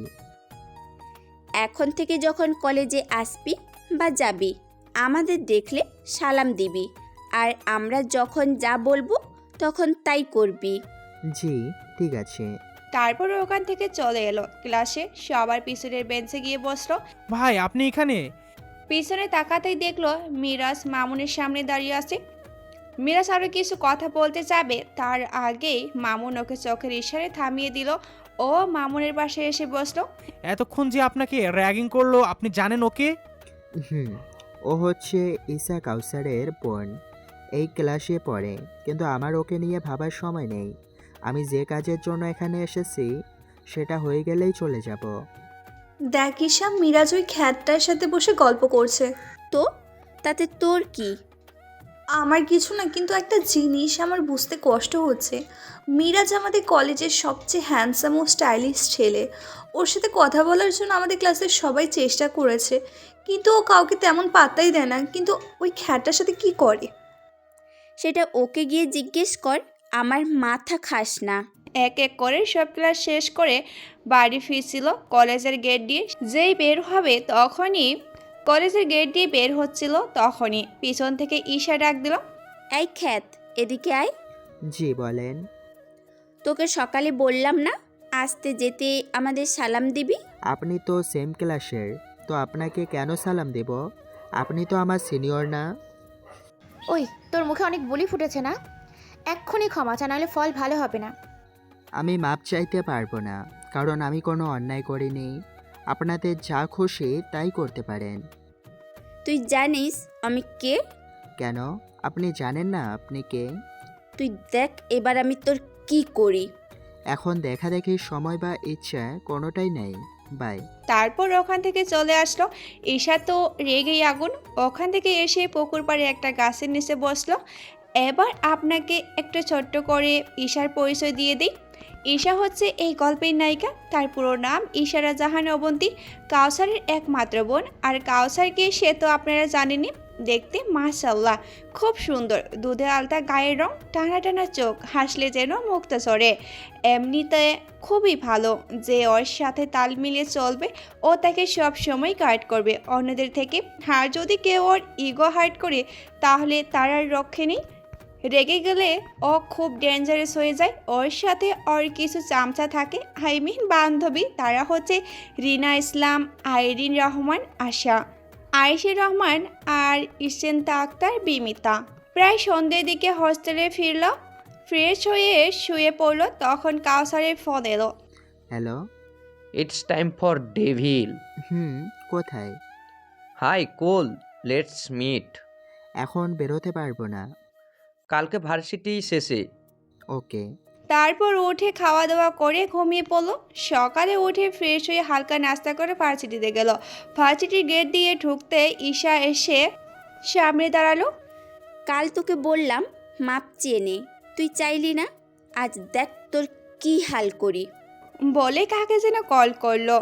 এখন থেকে যখন কলেজে আসবি বা যাবি আমাদের দেখলে সালাম দিবি, আর আমরা যখন যা বলবো তখন তাই করবি। জি, ঠিক আছে। তারপর ওখান থেকে চলে এলো ক্লাসে, সবার পিছনের বেঞ্চে গিয়ে বসলো। ভাই আপনি এখানে? পিছনে তাকাতেই দেখলো মিরাজ মামুনের সামনে দাঁড়িয়ে আছে। মিরাজ আরো কিছু কথা বলতে যাবে, তার আগেই মামুন ওকে চোখের ইশারায় থামিয়ে দিল। ও মামুনের পাশে এসে বসলো। এতক্ষণ যে আপনাকে র্যাগিং করলো আপনি জানেন ওকে? হুম, ও হচ্ছে ঈসা কাউসারের বোন। এই ক্লাসে পড়ে, কিন্তু আমার ওকে নিয়ে ভাবার সময় নেই। আমি যে কাজের জন্য এখানে এসেছি সেটা হয়ে গেলেই চলে যাব। দেখ ঈশা, মিরাজ ওই খ্যাতটার সাথে বসে গল্প করছে। তো তাতে তোর কি? আমার কিছু না, কিন্তু একটা জিনিস আমার বুঝতে কষ্ট হচ্ছে। মিরাজ আমাদের কলেজের সবচেয়ে হ্যান্ডসাম ও স্টাইলিশ ছেলে। ওর সাথে কথা বলার জন্য আমাদের ক্লাসের সবাই চেষ্টা করেছে, কিন্তু ও কাউকে তেমন পাত্তাই দেয় না। কিন্তু ওই খ্যাতটার সাথে কি করে সেটা ওকে গিয়ে জিজ্ঞেস কর, আমার মাথা খাস না। এক এক করে সব ক্লাস শেষ করে বাড়ি ফিরছিল কলেজের গেট দিয়ে। যেই বের হবে তখনই কলেজের গেট দিয়ে বের হচ্ছিল, তখনই পিছন থেকে ঈশা ডাক দিল, এই খ্যাত এদিকে আয়। জি বলেন। তোকে সকালে বললাম না আসতে যেতে আমাদের সালাম দিবি? আপনি তো সেম ক্লাসের, তো আপনাকে কেন সালাম দেব? আপনি তো আমার সিনিয়র না? ওই তোর মুখে অনেক বুলি ফুটেছে না? এক্ষুনি ক্ষমা চা, নাহলে ফল ভালো হবে না। আমি মাপ চাইতে পারবো না, কারণ আমি কোনো অন্যায় করিনি। আপনাদের যা খুশি তাই করতে পারেন। তুই জানিস আমি কে? কেন, আপনি জানেন না আপনি কে? তুই দেখ এবার আমি তোর কি করি। এখন দেখা দেখি সময় বা ইচ্ছা কোনোটাই নেই। বাই। তারপর ওখান থেকে চলে আসলো। ঈশা তো রেগেই আগুন। ওখান থেকে এসে পুকুর পাড়ে একটা গাছের নিচে বসলো। এবার আপনাকে একটা ছোট্ট করে ঈশার পরিচয় দিয়ে দিই। ঈশা হচ্ছে এই গল্পের নায়িকা। তার পুরো নাম ইশারা জাহান অবন্তী, কাউসারের একমাত্র বোন। আর কাউসারকে সে তো আপনারা জানেনই, দেখতে মাশাআল্লাহ খুব সুন্দর, দুধে আলতা গায়ের রং, টানা টানা চোখ, হাসলে যেন মুক্তা ঝরে। এমনিতে খুবই ভালো, যে ওর সাথে তাল মিলিয়ে চলবে ও তাকে সব সময় গাইড করবে অন্যদের থেকে। আর যদি কেউ ওর ইগো হার্ট করে তাহলে তার আর রক্ষে নেই। রেগে গেলে ও খুব ডেঞ্জারাস হয়ে যায়। ওর সাথে ওর কিছু চামচা থাকে, বান্ধবী। তারা হচ্ছে রিনা ইসলাম, আইরিন রহমান, আশা, আয়েশা রহমান আর ইসেন্তা আক্তার, বিমিতা। প্রায় সন্ধ্যের দিকে হোস্টেলে ফিরল, ফ্রেশ হয়ে শুয়ে পড়ল, তখন কাউসারের ফোন এলো। Hello. It's time for devil. কোথায়? Hi Cole, let's meet. এখন বেরোতে পারবো না। কালকে ভার্সিটি শেষে। ওকে। তারপর উঠে খাওয়া দাওয়া করে ঘুমিয়ে পড়লো। সকালে উঠে ফ্রেশ হয়ে হালকা নাস্তা করে ভার্সিটিতে গেল। ভার্সিটির গেট দিয়ে ঢুকতে ঈশা এসে সামনে দাঁড়ালো। কাল তোকে বললাম মাপ চেয়ে নে, তুই চাইলি না। আজ দেখ তোর কি হাল করি। বলে কাকে যেন কল করলো।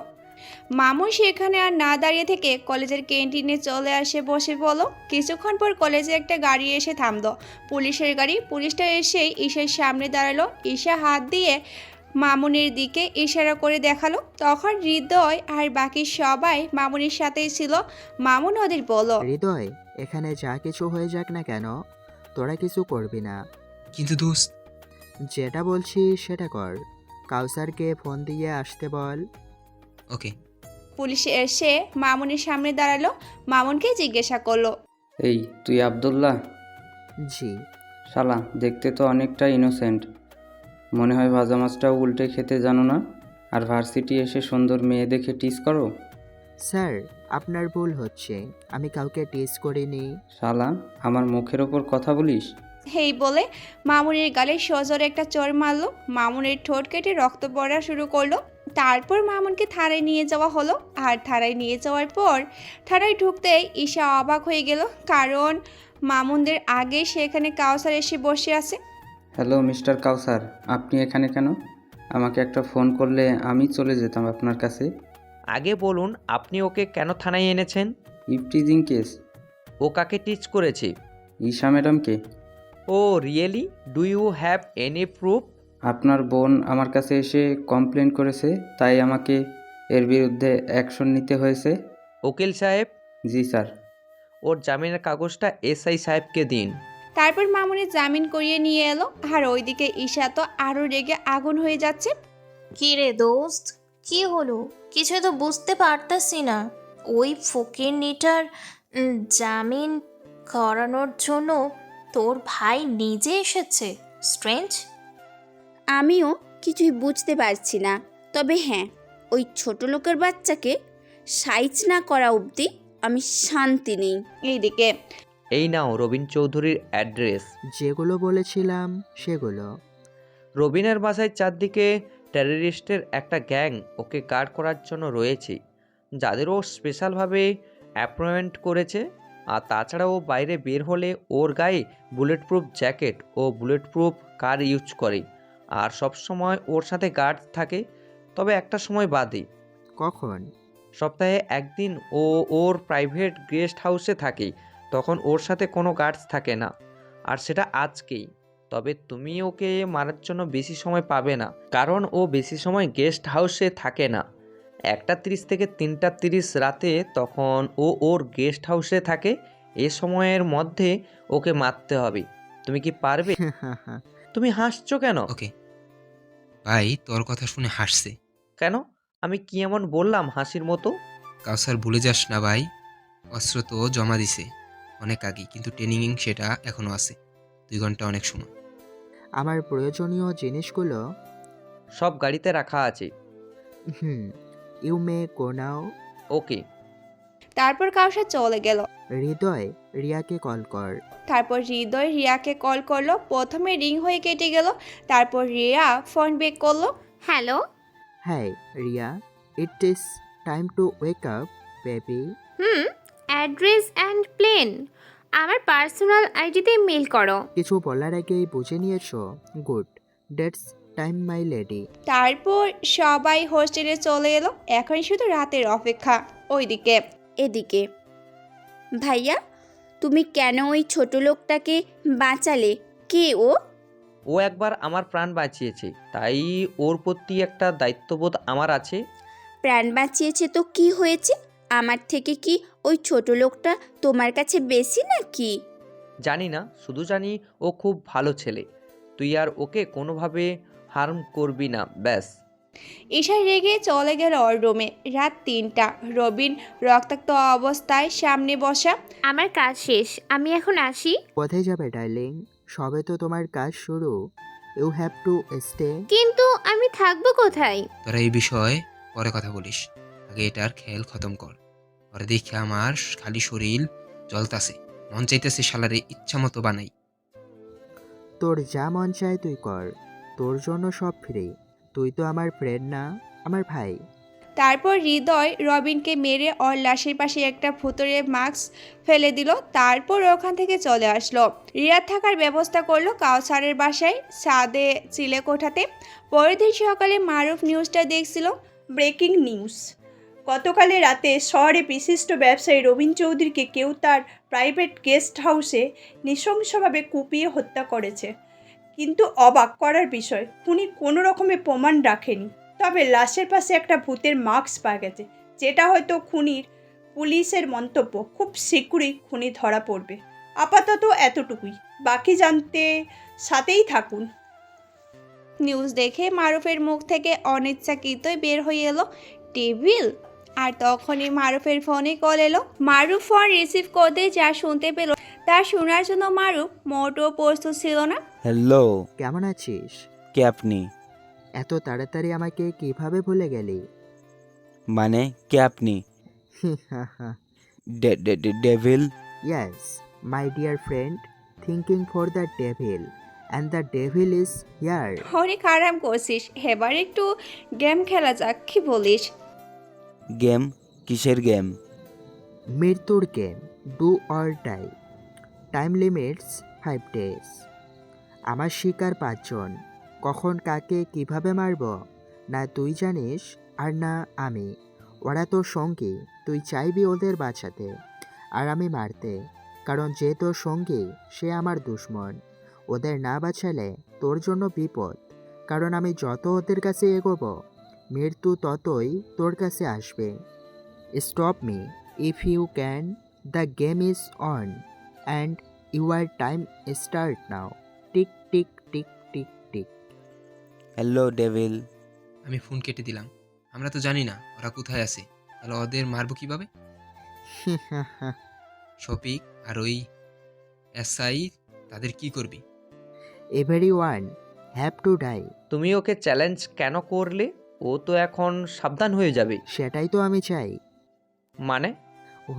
মামুন সেখানে আর না দাঁড়িয়ে থেকে কলেজের ক্যান্টিনে চলে আসে বসে বলো। কিছুক্ষণ পর কলেজে একটা গাড়ি এসে থামলো, পুলিশের গাড়ি। পুলিশটা এসেই ঈশার সামনে দাঁড়ালো। ঈশা হাত দিয়ে মামুনের দিকে ইশারা করে দেখালো। তখন হৃদয় আর বাকি সবাই মামুনের সাথেই ছিল। মামুন ওদের বলল, হৃদয়, এখানে যা কিছু হয়ে যাক না কেন তোরা কিছু করবি না। কিন্তু দোস্ত, যেটা বলছি সেটা কর। কাউসারকে ফোন দিয়ে আসতে বল। ওকে। পুলিশ এসে মামুনের সামনে দাঁড়ালো। মামুনকে জিজ্ঞাসা করলো, এই তুই আব্দুল্লাহ? জি। শালা দেখতে তো অনেকটা ইনোসেন্ট, মনে হয় ভাজা মাছটাও উল্টে খেতে জানো না, আর ভার্সিটি এসে সুন্দর মেয়ে দেখে টিস করো। স্যার, আপনার ভুল হচ্ছে, আমি কাউকে টিস করিনি। শালা আমার মুখের ওপর কথা বলিস? এই বলে মামুনের গালে সজোরে একটা চড় মারলো। মামুনের ঠোঁট কেটে রক্ত পড়া শুরু করলো। তারপর মামুনকে থানায় নিয়ে যাওয়া হলো। আর থানায় নিয়ে যাওয়ার পর থানায় ঢুকতেই ঈশা অবাক হয়ে গেল, কারণ মামুনদের আগে সেখানে কাউসার এসে বসে আছে। হ্যালো মিস্টার কাউসার, আপনি এখানে কেন? আমাকে একটা ফোন করলে আমি চলে যেতাম আপনার কাছে। আগে বলুন আপনি ওকে কেন থানায় এনেছেন? Eve teasing case. ও কাকে টিচ করেছে? ঈশা ম্যাডামকে। Oh really? Do you have any proof? আপনার বোন আমার কাছে এসে কমপ্লেন করেছে, তাই আমাকে এর বিরুদ্ধে অ্যাকশন নিতে হয়েছে। উকিল সাহেব? জি স্যার। ওর জামিনের কাগজটা এসআই সাহেবকে দিন। তারপর মামুনের জামিন করিয়ে নিয়ে এলো। আর ওইদিকে ঈশা তো আরো রেগে আগুন হয়ে যাচ্ছে। কি রে দোস্ত, কি হলো? কিছু তো বুঝতে পারতাছি না। ওই ফকিরনিটার জামিন করানোর জন্য তোর ভাই নিজে এসেছে? স্ট্রেঞ্জ। আমিও কিছুই বুঝতে পারছি না, তবে হ্যাঁ, ওই ছোট লোকের বাচ্চাকে সাইজ না করা অবধি আমি শান্তি নেই। এইদিকে এই নাও রবিন চৌধুরীর অ্যাড্রেস। যেগুলো বলেছিলাম সেগুলো। রবিনের বাসায় চারদিকে টেররিস্টের একটা গ্যাং ওকে গার্ড করার জন্য রয়েছে, যাদের ও স্পেশালভাবে অ্যাপয়েন্ট করেছে। আর তাছাড়া ও বাইরে বের হলে ওর গায়ে বুলেট প্রুফ জ্যাকেট ও বুলেট প্রুফ কার ইউজ করে। আর সব সময় ওর সাথে গার্ড থাকে, তবে একটা সময় বাদে। কখন? সপ্তাহে একদিন ও ওর প্রাইভেট গেস্ট হাউসে থাকে, তখন ওর সাথে কোনো গার্ডস থাকে না। আর সেটা আজকেই। তবে তুমি ওকে মারার জন্য বেশি সময় পাবে না, কারণ ও বেশি সময় গেস্ট হাউসে থাকে না। 1:30 থেকে 3:30 রাতে তখন ও ওর গেস্ট হাউসে থাকে। এ সময়ের মধ্যে ওকে মারতে হবে। তুমি কি পারবে? তুমি হাসছো কেন? ওকে ভাই, তোর কথা শুনে হাসছে। কেন? আমি কি এমন বললাম হাসির মতো? কাউসার ভুলে যাস না ভাই, অস্ত্র তো জমা দিছে অনেক আগে, কিন্তু ট্রেনিং সেটা এখনো আছে। 2 ঘন্টা অনেক সময়। আমার প্রয়োজনীয় জিনিসগুলো? সব গাড়িতে রাখা আছে। ইউ মে গো নাও। ওকে। তারপর কাউসার চলে গেল। হৃদয়, রিয়াকে কল কর। তারপর হৃদয় রিয়াকে কল করলো। প্রথমে রিং হয়ে কেটে গেল। তারপর রিয়া ফোন ব্যাক করলো। হ্যালো। হ্যাঁ Riya, it is time to wake up baby. Address and plane আমার পার্সোনাল আইডিতে মেল করো। কিছু বলার আগেই বুঝে নিয়েছো? Good, that's time my lady. তারপর সবাই হোস্টেলে চলে এলো। এখন শুধু রাতের অপেক্ষা। ওইদিকে এদিকে ভাইয়া, তুমি কেন ওই ছোট লোকটাকে বাঁচালে? কে ও? ও একবার আমার প্রাণ বাঁচিয়েছে, তাই ওর প্রতি একটা দায়িত্ববোধ আমার আছে। প্রাণ বাঁচিয়েছে তো কি হয়েছে? আমার থেকে কি ওই ছোট লোকটা তোমার কাছে বেশি নাকি? জানি না, শুধু জানি ও খুব ভালো ছেলে। তুই আর ওকে কোনোভাবে হার্ম করবি না, ব্যাস। ঈশা রেগে চলে গেল ওর রুমে। রাত 3টা। রবিন রক্তাক্ত অবস্থায় সামনে বসা। আমার কাজ শেষ, আমি এখন আসি। কোথায় যাবে ডার্লিং? সবে তো তোমার কাজ শুরু। You have to stay. কিন্তু আমি থাকবো কোথায়? তোরা এই বিষয়ে পরে কথা বলিস, আগে এটার খেল খতম কর। পরে দেখে আমার খালি শরীর জ্বলতাছে, মন চাইতেছে শালারে ইচ্ছা মতো বানাই। তোর যা মন চায় তুই কর, তোর জন্য সব ফ্রি। তুই তো আমার ফ্রেন্ড না, আমার ভাই। তারপর হৃদয় রবিনকে মেরে ওর লাশের পাশে একটা ভুতুরে মাস্ক ফেলে দিল। তারপর ওখান থেকে চলে আসলো। রিয়াদ থাকার ব্যবস্থা করলো কাউসারের বাসায়, ছাদে চিলে কোঠাতে। পরের দিন সকালে মারুফ নিউজটা দেখছিল। Breaking news. গতকাল রাতে শহরে বিশিষ্ট ব্যবসায়ী রবিন চৌধুরীকে কেউ তার প্রাইভেট গেস্ট হাউসে নৃশংসভাবে কুপিয়ে হত্যা করেছে। কিন্তু অবাক করার বিষয়, খুনি কোনো রকমের প্রমাণ রাখেনি। তবে লাশের পাশে একটা ভূতের মাস্ক পাওয়া গেছে, যেটা হয়তো খুনির। পুলিশের মন্তব্য, খুব শীঘ্রই খুনি ধরা পড়বে। আপাতত এতটুকুই, বাকি জানতে সাথেই থাকুন। নিউজ দেখে মারুফের মুখ থেকে অনিচ্ছাকৃতই বের হয়ে এলো টেবিল। আর তখনই মারুফের ফোনে কল এলো। মারুফ ফোন রিসিভ করতে যা শুনতে পেল তা শোনার জন্য মারুফ মোটেও প্রস্তুত ছিল না। হ্যালো, কেমন আছিস? কে আপনি? এত তাড়াতাড়ি আমাকে কিভাবে ভুলে গেলি? মানে কে আপনি? Devil? Yes my dear friend, thinking for the devil, and the devil is here. অনেক আরাম করছিস, এবার একটু গেম খেলা যাক, কি বলিস? গেম? কিসের গেম? মৃত্যুর game, do or die. Time limits 5 days। আমার শিকার 5 জন। কখন কাকে কিভাবে মারব না তুই জানিস আর না আমি। ওরা তোর সঙ্গী, তুই চাইবি ওদের বাঁচাতে আর আমি মারতে, কারণ যে তোর সঙ্গী সে আমার দুশ্মন। ওদের না বাঁচালে তোর জন্য বিপদ, কারণ আমি যত ওদের কাছে এগোবো মৃত্যু ততই তোর কাছে আসবে। Stop me if you can, the game is on and your time start now. Tick tick tick tick tick. Hello devil. আমি ফোন কেটে দিলাম। আমরা তো জানি না ওরা কোথায় আছে, তাহলে ওদের মারবো কিভাবে? শফিক আর ওই এসআই, তাদের কি করবি? Everyone have to die. তুমি ওকে চ্যালেঞ্জ কেন করলে? ও তো এখন সাবধান হয়ে যাবে। সেটাই তো আমি চাই। মানে?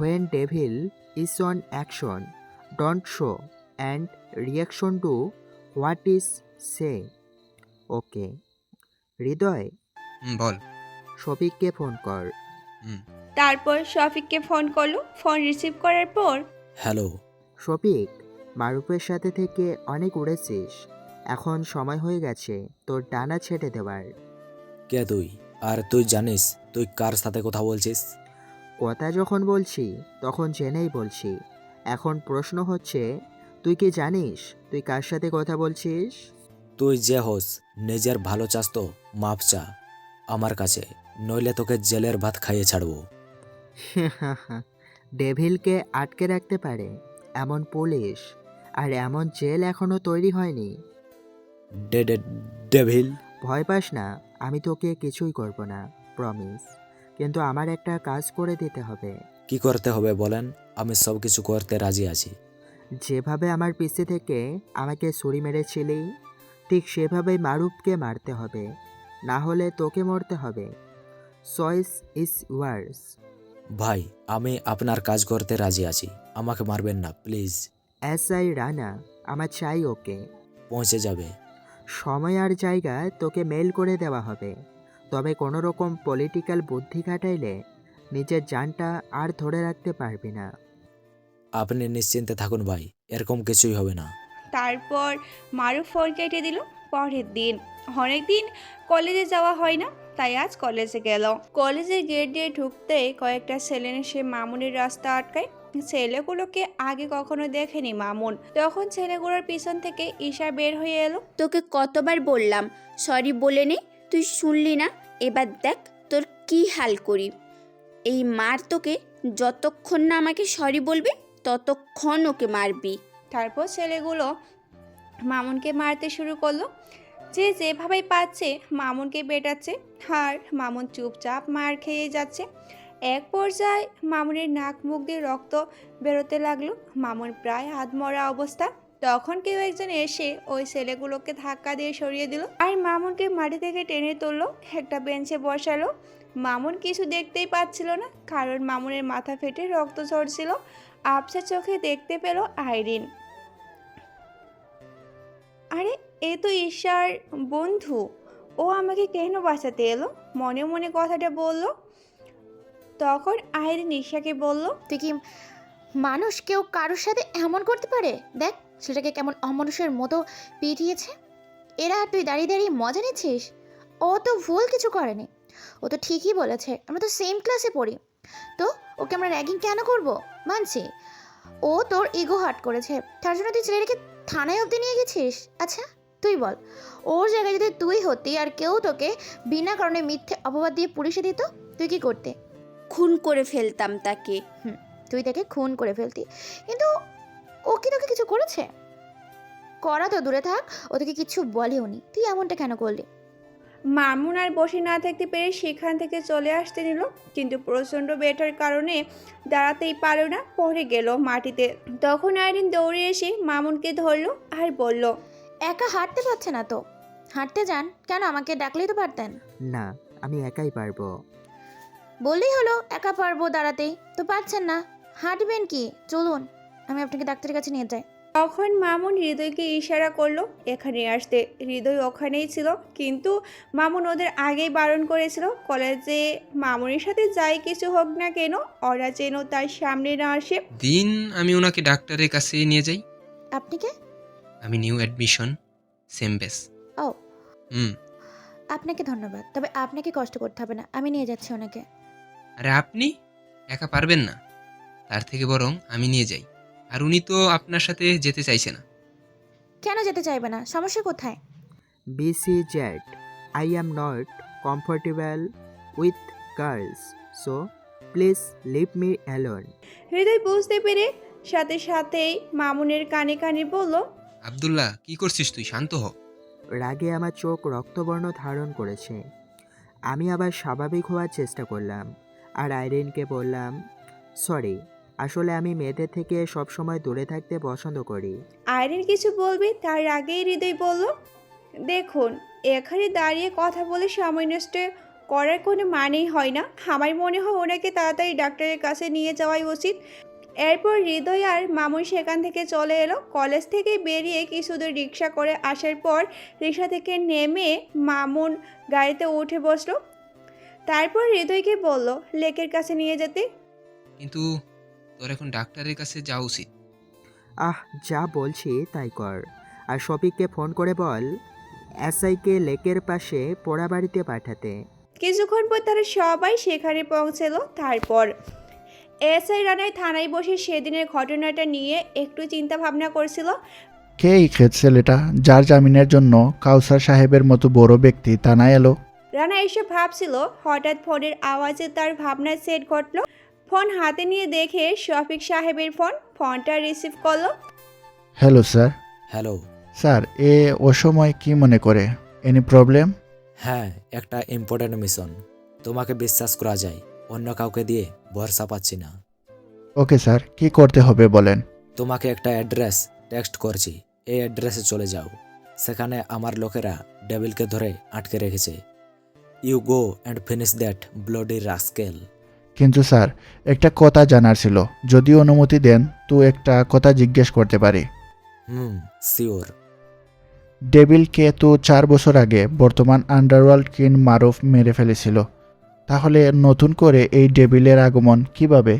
When devil is on action, don't show and reaction to what is say. Okay. Hriday, বল। শফিককে ফোন কর। তারপর শফিককে ফোন করলো। ফোন রিসিভ করার পর, হ্যালো। শফিক, মারুফের সাথে থেকে অনেক উড়েছিস, এখন সময় হয়ে গেছে তোর ডানা ছেড়ে দেওয়ার। কে তুই? আর তুই জানিস তুই কার সাথে কথা বলছিস? কথা যখন বলছি তখন জেনেই বলছি। এখন প্রশ্ন হচ্ছে, তুই কি জানিস তুই কার সাথে কথা বলছিস? তুই যে হোস নিজের ভালো চাস তো মাপ চা আমার কাছে, নইলে তোকে জেলের ভাত খাইয়ে ছাড়বো। ডেভিলকে আটকে রাখতে পারে এমন পুলিশ আর এমন জেল এখনো তৈরি হয়নি। ডেভিল? ভয় পাস না, আমি তোকে কিছুই করব না, প্রমিস। কিন্তু আমার একটা কাজ করে দিতে হবে। কি করতে হবে বলেন, আমি সব কিছু করতে রাজি আছি। যেভাবে আমার পিছে থেকে আমাকে ছুরি মেরেছিলি ঠিক সেভাবেই মারুফকে মারতে হবে, না হলে তোকে মরতে হবে। চয়েস ইজ ওয়ার্স। ভাই, আমি আপনার কাজ করতে রাজি আছি, আমাকে মারবেন না প্লিজ। এসআই রানা, আমার চাই ওকে। পৌঁছে যাবে। সময় আর জায়গা তোকে মেল করে দেওয়া হবে, তবে কোনো রকম পলিটিক্যাল বুদ্ধি খাটাইলে নিজের জানটা আর ধরে রাখতে পারবি না। আপনি নিশ্চিন্তে থাকুন ভাই, এরকম কিছুই হবে না। তারপর মারুফ ফোন কেটে দিল। পরের দিন, অনেকদিন কলেজে যাওয়া হয় না, তাই আজ কলেজে গেল। কলেজের গেট দিয়ে ঢুকতে কয়েকটা ছেলে এসে মামুনের রাস্তা আটকায়। ছেলেগুলোকে আগে কখনো দেখেনি মামুন। তখন ছেলেগুলোর পিছন থেকে ঈশা বের হয়ে এলো। তোকে কতবার বললাম সরি বলে নে, তুই শুনলি না? এবার দেখ তোর কি হাল করি। এই মার তোকে, যতক্ষণ না আমাকে সরি বলবি ততক্ষণ ওকে মারবি। তারপর ছেলেগুলো মামুনকে মারতে শুরু করলো। যে যেভাবেই পাচ্ছে মামুনকে পেটাচ্ছে, আর মামুন চুপচাপ মার খেয়ে যাচ্ছে। এক পর্যায়ে মামুনের নাক মুখ দিয়ে রক্ত বেরোতে লাগলো। মামুন প্রায় আধমরা অবস্থা। তখন কেউ একজন এসে ওই ছেলেগুলোকে ধাক্কা দিয়ে সরিয়ে দিল আর মামুনকে মাটি থেকে টেনে তুললো, একটা বেঞ্চে বসালো। মামুন কিছু দেখতেই পাচ্ছিল না, কারণ মামুনের মাথা ফেটে রক্ত ঝরছিল। আবছা চোখে দেখতে পেল আইরিন। আরে, এ তো ঈশার বন্ধু, ও আমাকে কেন বাঁচাতে এলো? মনে মনে কথাটা বলল। তখন আইরিন ঈশাকে বলল, তুই কি মানুষ কেউ কারোর সাথে এমন করতে পারে? দেখ সেটাকে কেমন অমানুষের মতো পিটিয়েছে। এরা তুই দাঁড়িয়ে দাঁড়িয়ে মজা নিচ্ছিস? ও তো ভুল কিছু করেনি, ও তো ঠিকই বলেছে, আমরা তো সেম ক্লাসে পড়ি। তো ওকে আমরা র্যাগিং কেন করব? মানছি ও তোর ইগো হার্ট করেছে, তার জন্য তুই ছেলেটাকে থানায় অবধি নিয়ে গেছিস। আচ্ছা তুই বল, ওর জায়গায় যদি তুই হতি আর কেউ তোকে বিনা কারণে মিথ্যে অপবাদ দিয়ে পুলিশে দিত, তুই কি করতে? খুন করে ফেলতাম তাকে। তুই তাকে খুন করে ফেলতি, কিন্তু ও কি তোকে কিছু করেছে? করা তো দূরে থাক, ও তোকে কিছু বলেও নি, তুই এমনটা কেন করলি? মামুন আর বসে না থাকতে পেরে সেখান থেকে চলে আসতে নিল, কিন্তু প্রচণ্ড বেটার কারণে দাঁড়াতেই পারল না, পড়ে গেল মাটিতে। তখন আইরিন দৌড়ে এসে মামুনকে ধরলো আর বলল, একা হাঁটতে পারছে না তো, হাঁটতে যান। কেন, আমাকে ডাকলেই তো পারতেন। না, আমি একাই পারবো। বললেই হলো একা পারবো দাঁড়াতেই, তো পারছেন না, হাঁটবেন কি? চলুন আমি আপনাকে ডাক্তারের কাছে নিয়ে যাই। তখন মামুন হৃদয়কে ইশারা করলো এখানে আসতে। হৃদয় ওখানেই ছিল, কিন্তু মামুন ওদের আগেই বারণ করেছিল কলেজে মামুনের সাথে যাই কিছু হোক না কেন ওরা যেন তার সামনে না আসে। দিন আমি ওনাকে ডাক্তারের কাছে নিয়ে যাই। আপনি কে? আমি নিউ অ্যাডমিশন, সেম বেস। ও, হুম। আপনাকে ধন্যবাদ, তবে আপনাকে কষ্ট করতে হবে না, আমি নিয়ে যাচ্ছি ওনাকে। আরে আপনি একা পারবেন না, তার থেকে বরং আমি নিয়ে যাই। আর উনি তো আপনার সাথে যেতে চাইছে না। কেন যেতে চাইবে না? সমস্যা কোথায়? BCZ, I am not comfortable with girls, so please leave me alone. হৃদয় বুঝতে পেরে সাথে সাথেই মামুনের কানে কানে বলল, আব্দুল্লাহ, কি করছিস তুই? শান্ত হ। রাগে আমার চোখ রক্তবর্ণ ধারণ করেছে। আমি আবার স্বাভাবিক হওয়ার চেষ্টা করলাম আর আইরিনকে বললাম, সরি, আসলে আমি মেয়েদের থেকে সবসময় দূরে থাকতে পছন্দ করি। আইরিন কিছু বলবে তার আগেই হৃদয় বলল, দেখুন, এখানে দাঁড়িয়ে কথা বলে সময় নষ্ট করার কোনো মানেই হয় না। আমার মনে হয় ওনাকে তাড়াতাড়ি ডাক্তারের কাছে নিয়ে যাওয়াই উচিত। এরপর হৃদয় আর মামুন সেখান থেকে চলে এলো। কলেজ থেকে বেরিয়ে কিছু দূর রিক্সা করে আসার পর রিক্সা থেকে নেমে মামুন গাড়িতে উঠে বসলো। তারপর হৃদয়কে বলল লেকের কাছে নিয়ে যেতে। কিন্তু তোর এখন ডাক্তারের কাছে যাওয়া উচিত। যা বলছি তাই কর, আর শফিককে ফোন করে বল এসআইকে লেকের পাশে পোড়া বাড়িতে পাঠাতে। কিছুক্ষণ পর তারা সবাই সেখানে পৌঁছালো। তারপর এসআই রানাই থানায় বসে সেদিনের ঘটনাটা নিয়ে একটু চিন্তা ভাবনা করছিল। কে এই খেত ছেলেটা যার জামিনের জন্য কাউসার সাহেবের মতো বড় ব্যক্তি থানায় এলো? রানা এসব ভাবছিল, হঠাৎ ফোনের আওয়াজে তার ভাবনার সেট ঘটলো। ফোন হাতে নিয়ে দেখে শফিক সাহেবের ফোন। ফোনটা রিসিভ করলো। Hello sir. হ্যালো। স্যার, অসময় কি মনে করে? Any problem? হ্যাঁ, একটা ইম্পর্ট্যান্ট মিশন। তোমাকে বিশ্বাস করা যায়, অন্য কাউকে দিয়ে ভরসা পাচ্ছি না। ওকে স্যার, কি করতে হবে বলেন। তোমাকে একটা অ্যাড্রেস টেক্সট করছি, এই অ্যাড্রেসে চলে যাও। সেখানে আমার লোকেরা ডেভিলকে ধরে আটকে রেখেছে। You go and finish that bloody rascal. কিন্তু স্যার, একটা কথা জানার ছিল, যদি অনুমতি দেন তো একটা কথা জিজ্ঞেস করতে পারি? শিওর। ডেভিলকে তো 4 বছর আগে বর্তমান আন্ডারওয়ার্ল্ড কিং মারুফ মেরে ফেলেছিল, তাহলে নতুন করে এই ডেভিলের আগমন কিভাবে?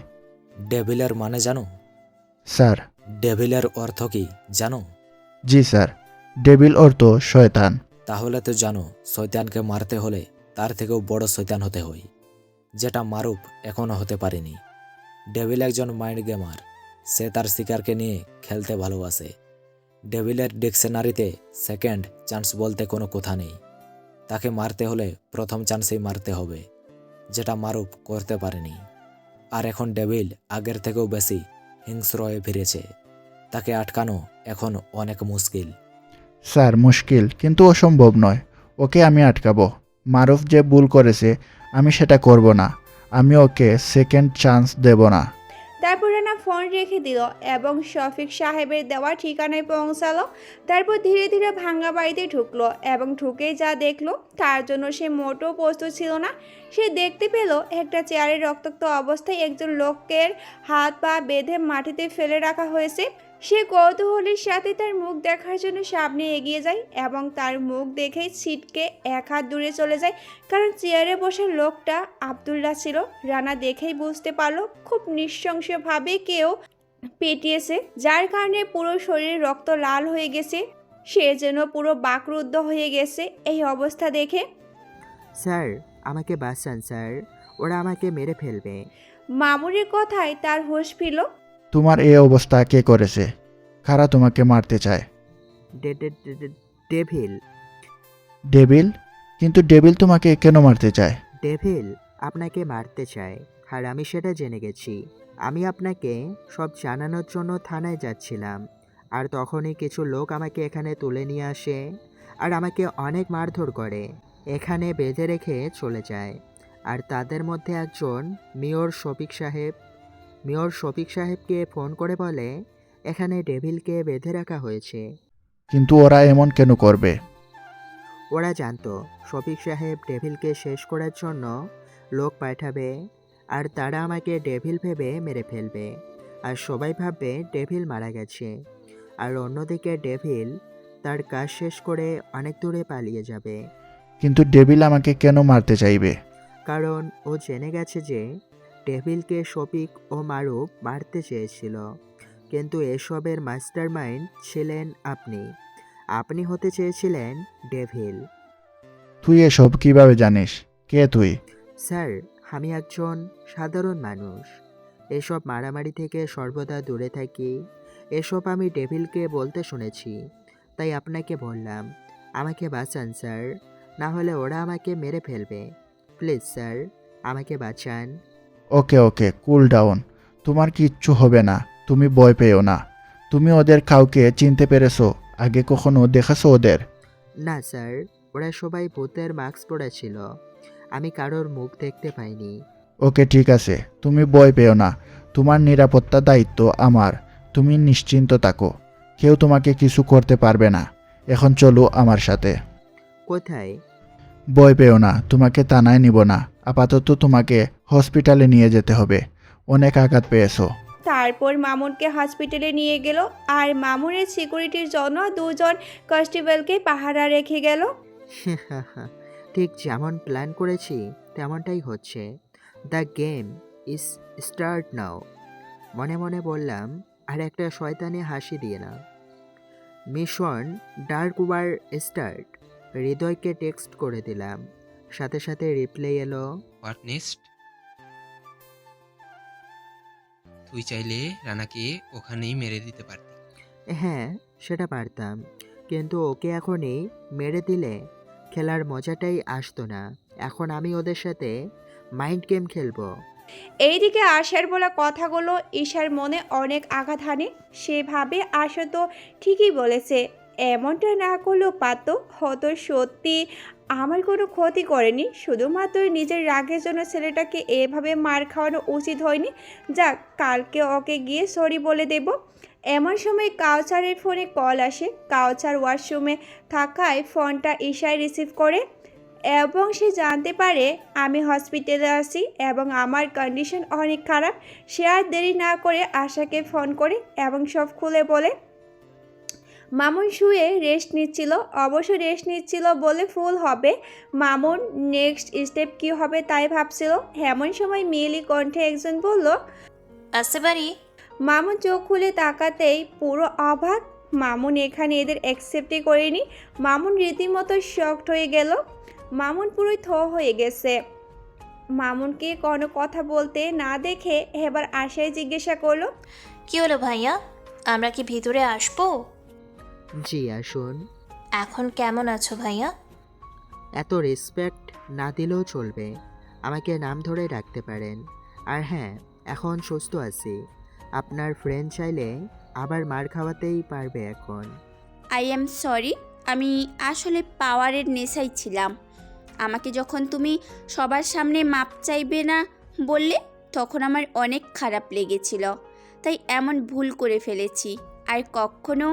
ডেভিলের মানে জানো? স্যার, ডেভিলের অর্থ কি জানো? জি স্যার, ডেভিল অর্থ শয়তান। তাহলে তো জানো, শয়তানকে মারতে হলে তার থেকেও বড় শয়তান হতে হয়, যেটা মারুফ এখনও হতে পারেনি। ডেভিল একজন মাইন্ড গেমার, সে তার শিকারকে নিয়ে খেলতে ভালোবাসে। ডেভিলের ডিকশনারিতে সেকেন্ড চান্স বলতে কোনো কথা নেই। তাকে মারতে হলে প্রথম চান্সেই মারতে হবে, যেটা মারুফ করতে পারেনি। আর এখন ডেভিল আগের থেকেও বেশি হিংস্র হয়ে ফিরেছে। তাকে আটকানো এখন অনেক মুশকিল। স্যার, মুশকিল কিন্তু অসম্ভব নয়। ওকে আমি আটকাবো। মারুফ যে ভুল করেছে আমি সেটা করব না। আমি ওকে সেকেন্ড চান্স দেব না। তারপর রানা ফোন রেখে দিল এবং শফিক সাহেবের দেওয়া ঠিকানায় পৌঁছালো। তারপর ধীরে ধীরে ভাঙা বাড়িতে ঢুকলো এবং ঢুকেই যা দেখলো তার জন্য সে মোটেও প্রস্তুত ছিল না। সে দেখতে পেল একটা চেয়ারে রক্তাক্ত অবস্থায় একজন লোকের হাত পা বেঁধে মাটিতে ফেলে রাখা হয়েছে। সে কৌতূহলের সাথে তার মুখ দেখার জন্য সামনে এগিয়ে যায় এবং তার মুখ দেখেই ছিটকে এক হাত দূরে চলে যায়, কারণ চেয়ারে বসে লোকটা আব্দুল্লাহ ছিল। রানা দেখেই বুঝতে পারলো খুব নৃশংসভাবে কেউ পেটিয়েছে, যার কারণে পুরো শরীরে রক্ত লাল হয়ে গেছে। সে যেন পুরো বাকরুদ্ধ হয়ে গেছে এই অবস্থা দেখে। স্যার, আমাকে বাঁচান স্যার, ওরা আমাকে মেরে ফেলবে। মামুনের কথায় তার হুঁশ ফিরল। তোমার এই অবস্থা কে করেছে? কারা তোমাকে মারতে চায়? ডেভিল। ডেভিল? কিন্তু ডেভিল তোমাকে কেন মারতে চায়? ডেভিল আপনাকে মারতে চায়, আর আমি সেটা জেনে গেছি। আমি আপনাকে সব জানানোর জন্য থানায় যাচ্ছিলাম, আর তখনই কিছু লোক আমাকে এখানে তুলে নিয়ে আসে আর আমাকে অনেক মারধর করে, এখানে বেঁধে রেখে চলে যায়। আর তাদের মধ্যে একজন মেয়র শফিক সাহেবকে ফোন করে বলে এখানে ডেভিলকে বেঁধে রাখা হয়েছে। কিন্তু ওরা এমন কেন করবে? ওরা জানতো শফিক সাহেব ডেভিলকে শেষ করার জন্য লোক পাঠাবে, আর তারা আমাকে ডেভিল ভেবে মেরে ফেলবে, আর সবাই ভাববে ডেভিল মারা গেছে। আর অন্যদিকে ডেভিল তার কাজ শেষ করে অনেক দূরে পালিয়ে যাবে। কিন্তু ডেভিল আমাকে কেন মারতে চাইবে? কারণ ও জেনে গেছে যে ডেভিলকে শফিক ও মারুফ মারতে চেয়েছিল, কিন্তু এসবের মাস্টারমাইন্ড ছিলেন আপনি। আপনি হতে চেয়েছিলেন ডেভিল। তুই এসব কিভাবে জানিস? কে তুই? স্যার, আমি একজন সাধারণ মানুষ। এসব মারামারি থেকে সর্বদা দূরে থাকি। এসব আমি ডেভিলকে বলতে শুনেছি, তাই আপনাকে বললাম। আমাকে বাঁচান স্যার, না হলে ওরা আমাকে মেরে ফেলবে। প্লিজ স্যার, আমাকে বাঁচান। ওকে ওকে, কুল ডাউন। তোমার কিচ্ছু হবে না, তুমি ভয় পেও না। তুমি ওদের কাউকে চিনতে পেরেছো? আগে কখনো দেখেছো ওদের? না স্যার, ওরা সবাই ভূতের মাস্ক পরেছিল। আমি কারোর মুখ দেখতে পাইনি। ওকে ঠিক আছে, তুমি ভয় পেও না। তোমার নিরাপত্তা দায়িত্ব আমার। তুমি নিশ্চিন্ত থাকো, কেউ তোমাকে কিছু করতে পারবে না। এখন চলো আমার সাথে। কোথায়? ভয় পেও না, তোমাকে থানায় নিব না। আপাতত তোমাকে হসপিটালে নিয়ে যেতে হবে, অনেক আঘাত পেয়েছো। তারপর মামুনকে হসপিটালে নিয়ে গেল, আর মামুনের সিকিউরিটির জন্য 2 জন কনস্টেবলকে পাহারা রেখে গেল। ঠিক যেমন প্ল্যান করেছি তেমনটাই হচ্ছে। The game is start now. মনে মনে বললাম, আর একটা শয়তানি হাসি দিয়ে না। Mission dark war start. হৃদয়কে টেক্সট করে দিলাম, সাথে সাথে রিপ্লাই এলো। What next? তুই চাইলে রানাকে ওখানেই মেরে দিতে পারতি। হ্যাঁ, সেটা পারতাম, কিন্তু ওকে এখনই মেরে দিলে খেলার মজাটাই আসতো না। এখন আমি ওদের সাথে মাইন্ড গেম খেলবো। এইদিকে আশার বলা কথাগুলো ঈশার মনে অনেক আঘাত হানে। সে ভাবে আশা তো ঠিকই বলেছে, এমনটা না করলেও পারত। হয়তো সত্যি আমার কোনো ক্ষতি করেনি, শুধুমাত্র নিজের রাগের জন্য ছেলেটাকে এভাবে মার খাওয়ানো উচিত হয়নি। যাক, কালকে ওকে গিয়ে সরি বলে দেব। এমন সময় কাউচারের ফোনে কল আসে। কাউচার ওয়াশরুমে থাকায় ফোনটা ঈশায় রিসিভ করে এবং সে জানতে পারে আমি হসপিটালে আছি এবং আমার কন্ডিশন অনেক খারাপ। সে আর দেরি না করে আশাকে ফোন করে এবং সব খুলে বলে। মামুন শুয়ে রেস্ট নিচ্ছিল, অবশ্য রেস্ট নিচ্ছিল বলে ভুল হবে। মামুন নেক্সট স্টেপ কী হবে তাই ভাবছিল। এমন সময় মেয়েলি কণ্ঠে একজন বলল, আসতে পারি? মামুন চোখ খুলে তাকাতেই পুরো অবাক। মামুন এখানে এদের অ্যাকসেপ্টই করেনি। মামুন রীতিমতো শকড হয়ে গেল। মামুন পুরোই থ হয়ে গেছে। মামুনকে কোনো কথা বলতে না দেখে এবার আশায় জিজ্ঞাসা করলো, কি হলো ভাইয়া, আমরা কি ভিতরে আসবো? জি আসুন। এখন কেমন আছো ভাইয়া? এত রেসপেক্ট না দিলেও চলবে, আমাকে নাম ধরে ডাকতে পারেন। আর হ্যাঁ, এখন সুস্থ আছি। আপনার ফ্রেন্ড চাইলে আবার মার খাওয়াতেই পারবে এখন। আই এম সরি, আমি আসলে পাওয়ারের নেশায় ছিলাম। আমাকে যখন তুমি সবার সামনে মাপ চাইবে না বললে, তখন আমার অনেক খারাপ লেগেছিল। তাই এমন ভুল করে ফেলেছি, আর কখনো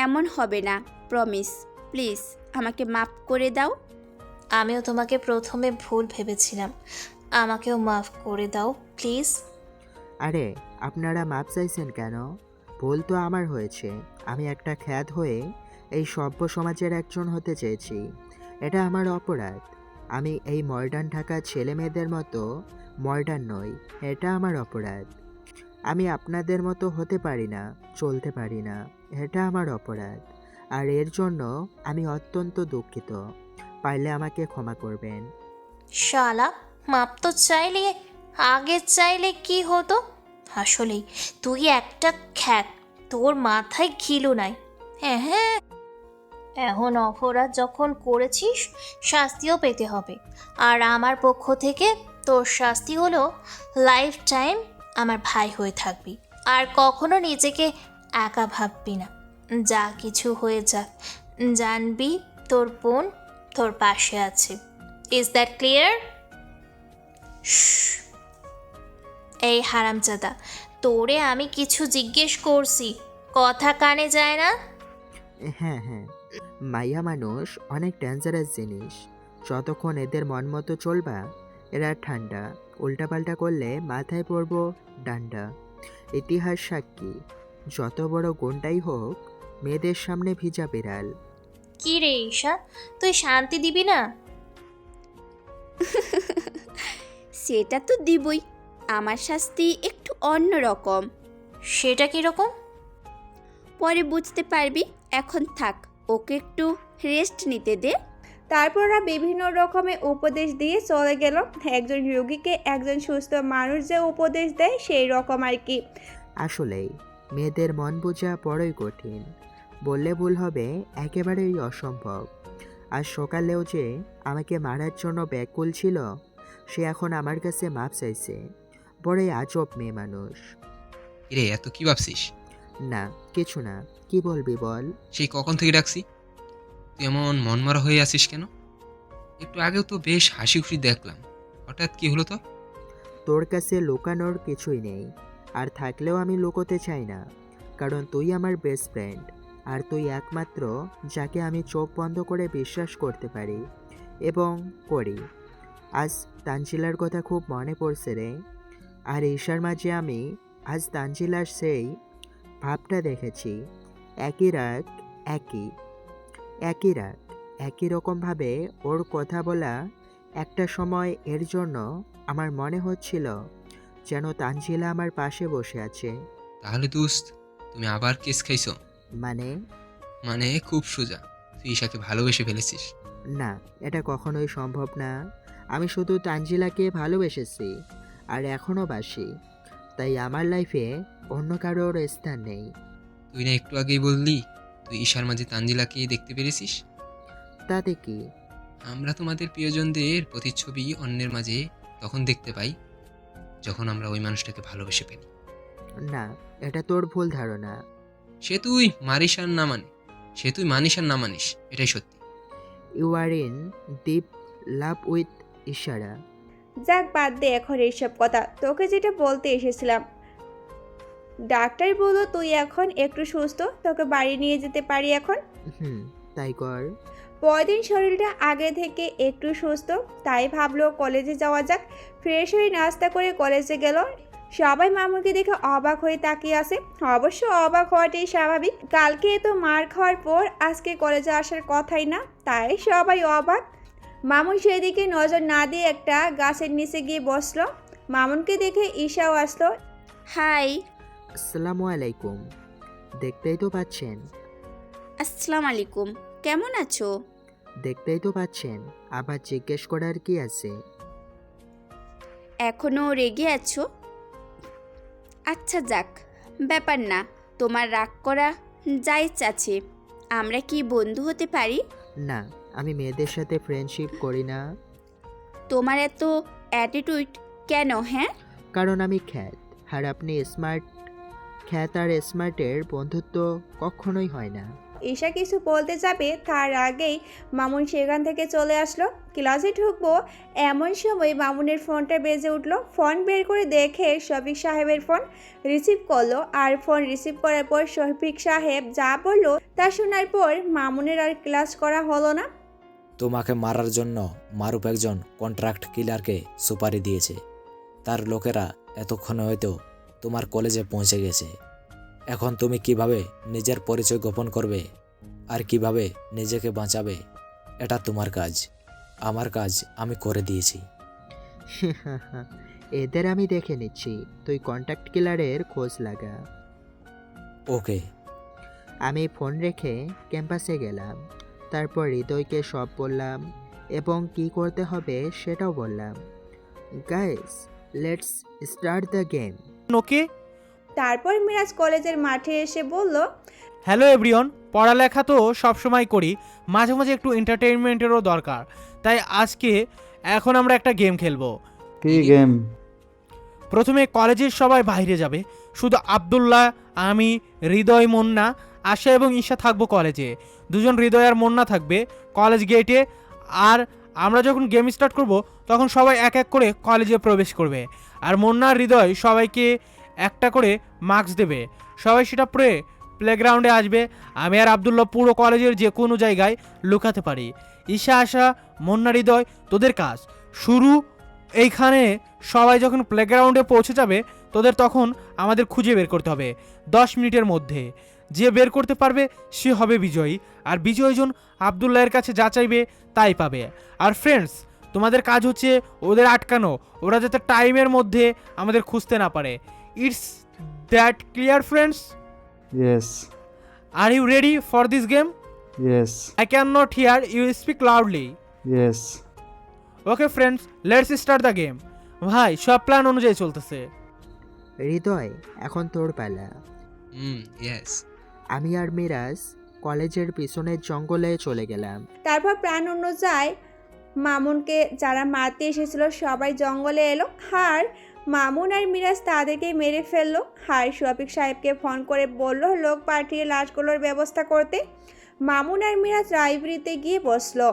এমন হবে না, প্রমিস। প্লিজ আমাকে মাপ করে দাও। আমিও তোমাকে প্রথমে ভুল ভেবেছিলাম, আমাকেও মাফ করে দাও প্লিজ। আরে আপনারা মাপ চাইছেন কেন? ভুল তো আমার হয়েছে। আমি একটা খ্যাত হয়ে এই সভ্য সমাজের একজন হতে চেয়েছি, এটা আমার অপরাধ। আমি এই মডার্ন ঢাকা ছেলে মেয়েদের মতো মডার্ন নই, এটা আমার অপরাধ। আমি আপনাদের মতো হতে পারি না, চলতে পারি না, এটা আমার অপরাধ। আর এর জন্য আমি অত্যন্ত দুঃখিত। পারলে আমাকে ক্ষমা করবেন। শালা, মাপ তো চাইলে আগে চাইলে কি হতো? আসলেই তুই একটা খ্যাত, তোর মাথায় ঘিলু নাই। হ্যাঁ হ্যাঁ, এখন অপরাধ যখন করেছিস শাস্তিও পেতে হবে। আর আমার পক্ষ থেকে তোর শাস্তি হলো লাইফ টাইম আমার ভাই হয়ে থাকবি, আর কখনো নিজেকে একা ভাববি না। যা কিছু হয়ে যাক, জানবি তোর বোন তোর পাশে আছে। Is that clear? এই হারামজাদা, তোরে আমি কিছু জিজ্ঞেস করছি, কথা কানে যায় না? হ্যাঁ হ্যাঁ, মাইয়া মানুষ অনেক ডেঞ্জারাস জিনিস। যতক্ষণ এদের মন মতো চলবা এরা ঠান্ডা, উল্টাপাল্টা করলে মাথায় পড়বো ডান্ডা। ইতিহাস সাক্ষী, যত বড় গুণটাই হোক মেয়েদের সামনে ভিজা বিড়াল। কি রে ঈশা, তুই শান্তি দিবি না? সেটা তো দিবই। আমার শাস্তি একটু অন্য রকম। সেটা কীরকম? পরে বুঝতে পারবি, এখন থাক, ওকে একটু রেস্ট নিতে দে। তারপর ওরা বিভিন্ন রকমের উপদেশ দিয়ে চলে গেল। একজন রোগীকে একজন সুস্থ মানুষ যে উপদেশ দেয় সেই রকম আর কি। আসলেই মেয়েদের মন বোঝা বড়ই কঠিন, বললে ভুল হবে, একেবারেই অসম্ভব। আজ সকালেও যে আমাকে মারার জন্য ব্যাকুল ছিল, সে এখন আমার কাছে মাপ চাইছে। বড়ই আজব মেয়ে মানুষ। রে এত কি ভাবছিস? না কিছু না, কি বলবি বল। সেই কখন থেকে ডাকছি, তুই এমন মনমরা হয়ে আছিস কেন? একটু আগেও তো বেশ হাসি খুশি দেখলাম, হঠাৎ কি হলো তো? তোর কাছে লুকানোর কিছুই নেই, আর থাকলেও আমি লুকোতে চাই না, কারণ তুই আমার বেস্ট ফ্রেন্ড, আর তুই একমাত্র যাকে আমি চোখ বন্ধ করে বিশ্বাস করতে পারি এবং করি। আজ তানজিলার কথা খুব মনে পড়ছে রে, আর ঈশার মাঝে আমি আজ তানজিলার সেই ভাবটা দেখেছি। একই রাগ, একই রকমভাবে ওর কথা বলা। একটা সময় এর জন্য আমার মনে হচ্ছিল যেন তানজিলা আমার পাশে বসে আছে। তাহলে দোস্ত, তুমি আবার কেস খাইছো? মানে খুব সোজা, তুই ঈশাকে ভালোবেসে ফেলেছিস। না, এটা কখনোই সম্ভব না। আমি শুধু তানজিলাকে ভালোবেসেছি আর এখনও বাসি, তাই আমার লাইফে অন্য কারোর স্থান নেই। তুই না একটু আগেই বললি তুই ঈশার মাঝে তানজিলাকে দেখতে পেরেছিস? তাতে কি? আমরা তোমাদের প্রিয়জনদের প্রতিচ্ছবি অন্যের মাঝে তখন দেখতে পাই যখন আমরা ওই মানুষটাকে ভালোবেসে ফেলি। না, এটা তোর ভুল ধারণা। সে তুই মানিস আর না মানিস, এটাই সত্যি। You are in deep love with Ishara. যাক, বাদ দে এখন এইসব কথা। তোকে যেটা বলতে এসেছিলাম, ডাক্তার বলল তুই এখন একটু সুস্থ, তোকে বাড়ি নিয়ে যেতে পারি এখন। তাই কর। পরদিন শরীরটা আগে থেকে একটু সুস্থ, তাই ভাবলো কলেজে যাওয়া যাক। ফ্রেশ হয়ে নাস্তা করে কলেজে গেল। সবাই মামুনকে দেখে অবাক হয়ে তাকিয়ে আসে। অবশ্য অবাক হওয়াটাই স্বাভাবিক, কালকে তো মার খাওয়ার পর আজকে কলেজে আসার কথাই না, তাই সবাই অবাক। মামুন সেদিকে নজর না দিয়ে একটা গাছের নিচে গিয়ে বসলো। মামুনকে দেখে ঈশাও আসলো। হাই। আসসালামু আলাইকুম। দেখতেই তো পাচ্ছেন। আসসালামু আলাইকুম, কেমন আছো? দেখতেই তো পাচ্ছেন, আবার জিজ্ঞেস করার কি আছে? এখনো রেগে আছো? আচ্ছা যাক, ব্যাপার না, তোমার রাগ করা যাইজ আছে। আমরা কি বন্ধু হতে পারি? না, আমি মেয়েদের সাথে ফ্রেন্ডশিপ করি না। তোমার এত অ্যাটিটিউড কেন? হ্যাঁ, কারণ আমি খ্যাত, আর আপনি স্মার্ট। খ্যাত আর স্মার্টের বন্ধুত্ব কখনোই হয় না। ঈশা কিছু বলতে যাবে তার আগেই মামুন সেখান থেকে চলে আসলো। ক্লাসে ঢুকবো এমন সময় মামুনের ফোনটা বেজে উঠলো। ফোন বের করে দেখে শফিক সাহেবের ফোন। রিসিভ করলো, আর ফোন রিসিভ করার পর শফিক সাহেব যা বললো তা শোনার পর মামুনের আর ক্লাস করা হলো না। তোমাকে মারার জন্য মারুফ একজন কন্ট্রাক্ট কিলারকে সুপারি দিয়েছে। তার লোকেরা এতক্ষণে হয়তো তোমার কলেজে পৌঁছে গেছে। এখন তুমি কিভাবে নিজের পরিচয় গোপন করবে আর কিভাবে নিজেকে বাঁচাবে, এটা তোমার কাজ। আমার কাজ আমি করে দিয়েছি। এদের আমি দেখে নিচ্ছি, তুই কন্ট্যাক্ট কিলারের খোঁজ লাগা। ওকে। আমি ফোন রেখে ক্যাম্পাসে গেলাম। তারপর হৃদয়কে সব বললাম এবং কি করতে হবে সেটাও বললাম। Guys, let's start the game. Okay. তারপর মিরাজ কলেজের মাঠে এসে বলল, হ্যালো এভরিওয়ান, পড়ালেখা তো সবসময় করি, মাঝে মাঝে একটু এন্টারটেইনমেন্টেরও দরকার, তাই আজকে এখন আমরা একটা গেম খেলবো। কি গেম? প্রথমে কলেজের সবাই বাইরে যাবে, শুধু আব্দুল্লাহ, আমি, হৃদয়, মুন্না, আশা এবং ঈশা থাকবো কলেজে। দুজন হৃদয় আর মুন্না থাকবে কলেজ গেটে। আর আমরা যখন গেম স্টার্ট করব তখন সবাই এক এক করে কলেজে প্রবেশ করবে, আর মুন্না আর হৃদয় সবাইকে একটা করে মার্কস দেবে। সবাই সেটা পরে প্লেগ্রাউন্ডে আসবে। আমি আর আব্দুল্লাহ পুরো কলেজের যে কোনো জায়গায় লুকাতে পারি। ঈশা, আশা, মুন্না, হৃদয়, তোদের কাজ শুরু এইখানে। সবাই যখন প্লেগ্রাউন্ডে পৌঁছে যাবে তোদের তখন আমাদের খুঁজে বের করতে হবে 10 মিনিটের মধ্যে। যে বের করতে পারবে সে হবে বিজয়ী, আর বিজয়ীজন আবদুল্লাহের কাছে যা চাইবে তাই পাবে। আর ফ্রেন্ডস, তোমাদের কাজ হচ্ছে ওদের আটকানো, ওরা যাতে টাইমের মধ্যে আমাদের খুঁজতে না পারে। It's that clear friends? Yes. Are you ready for this game? Yes. I can not hear you speak loudly. Yes. Okay friends, let's start the game. ভাই, সব প্ল্যান অনুযায়ী চলতেছে। হৃদয়, এখন তোর পালা। ইয়েস। আমি আর মিরাজ কলেজের পিছনের জঙ্গলে চলে গেলাম। তারপর প্ল্যান অনুযায়ী মামুনকে যারা মারতে এসেছিল সবাই জঙ্গলে এলো, আর মামুন আর মিরাজ তাদেরকে মেরে ফেললো। আর শফিক সাহেবকে ফোন করে বলল লোক পাঠিয়ে লাশগুলোর ব্যবস্থা করতে। মামুন আর মিরাজ লাইব্রেরিতে গিয়ে বসলো।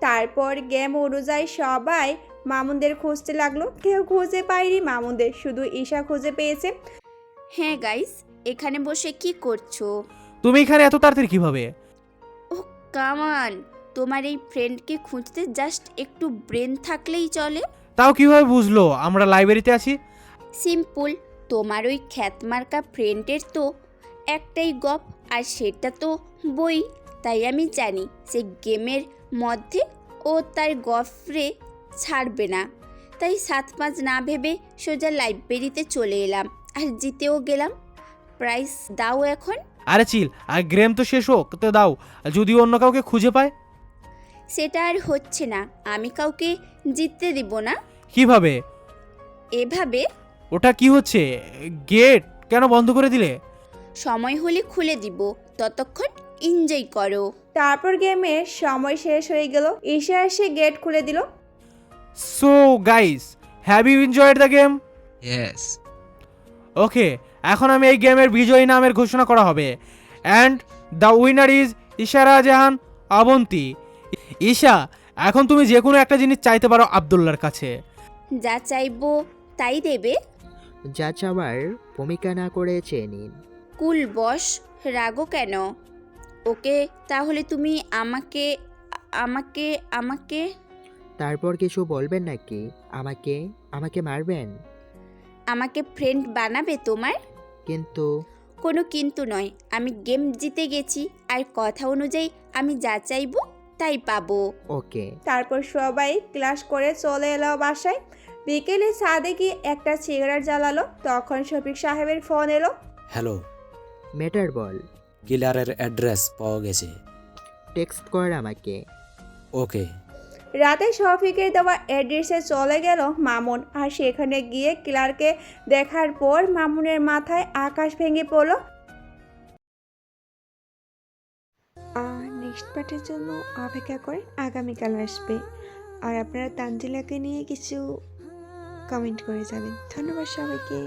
তারপর গেম অনুযায়ী সবাই মামুনদের খুঁজতে লাগলো। কেউ খুঁজে পায়নি মামুনদের, শুধু ঈশা খুঁজে পেয়েছে। হ্যাঁ গাইস, এখানে বসে কি করছো? তুমি এখানে এত তাড়াতাড়ি কিভাবে? ও কামান, তোমার এই ফ্রেন্ডকে খুঁজতে জাস্ট একটু ব্রেন থাকলেই চলে। তাও কিভাবে বুঝলো আমরা লাইব্রেরিতে আছি? সিম্পল, তোমার ওই খ্যাতমার্কা ফ্রেন্ডের তো একটাই গপ, আর সেটা তো বই। তাই আমি জানি সে গেমের মধ্যে ও তার গফরে ছাড়বে না। তাই 7-5 না ভেবে সোজা লাইব্রেরিতে চলে এলাম, আর জিতেও গেলাম। প্রাইস দাও এখন। আরে চিল, আর গেম তো শেষ হোক তো দাও, যদি অন্য কাউকে খুঁজে পায়। সেটা আর হচ্ছে না, আমি কাউকে জিততে দিব না। কিভাবে? এভাবে। ওটা কি হচ্ছে? গেট কেন বন্ধ করে দিলে? সময় হলে খুলে দিব, ততক্ষণ এনজয় করো। তারপর গেমের সময় শেষ হয়ে গেল। ঈশা এসে গেট খুলে দিল। So guys, have you enjoyed the game? Yes. Okay, এখন আমি এই গেমের বিজয়ী নামের ঘোষণা করা হবে। অ্যান্ড দ্য উইনার ইজ ইশারা জাহান অবন্তী। ঈশা, এখন তুমি যে কোনো একটা জিনিস চাইতে পারো আবদুল্লার কাছে। যা চাইবো তাই দেবে? যা চাওয়ার ভূমিকা না করে চেয়ে নিন। কুল বস, রাগো কেন? ওকে, তাহলে তুমি আমাকে আমাকে আমাকে তারপর কিছু বলবেন নাকি? আমাকে আমাকে মারবেন? আমাকে ফ্রেন্ড বানাবে তোমার? কিন্তু কোনো কিন্তু নয়, আমি গেম জিতে গেছি, আর কথা অনুযায়ী আমি যা চাইবো তাই পাবো। ওকে। তারপর সবাই ক্লাস করে চলে এলো বাসায়। বিকেলে ছাদে গিয়ে একটা সিগারেট জ্বালালো। তখন শফিক সাহেবের ফোন এলো। হ্যালো, মেটার বল। কিলারের অ্যাড্রেস পাওয়া গেছে। টেক্সট কর আমাকে। ওকে। রাতে শফিকের দেওয়া অ্যাড্রেসে চলে গেল মামুন, আর সেখানে গিয়ে কিলারকে দেখার পর মামুনের মাথায় আকাশ ভেঙে পড়ল। নেক্সট পার্টের জন্য অপেক্ষা করে, আগামীকাল আসবে। আর আপনারা তানজিলাকে নিয়ে কিছু কমেন্ট করে যাবেন। ধন্যবাদ সবাইকে।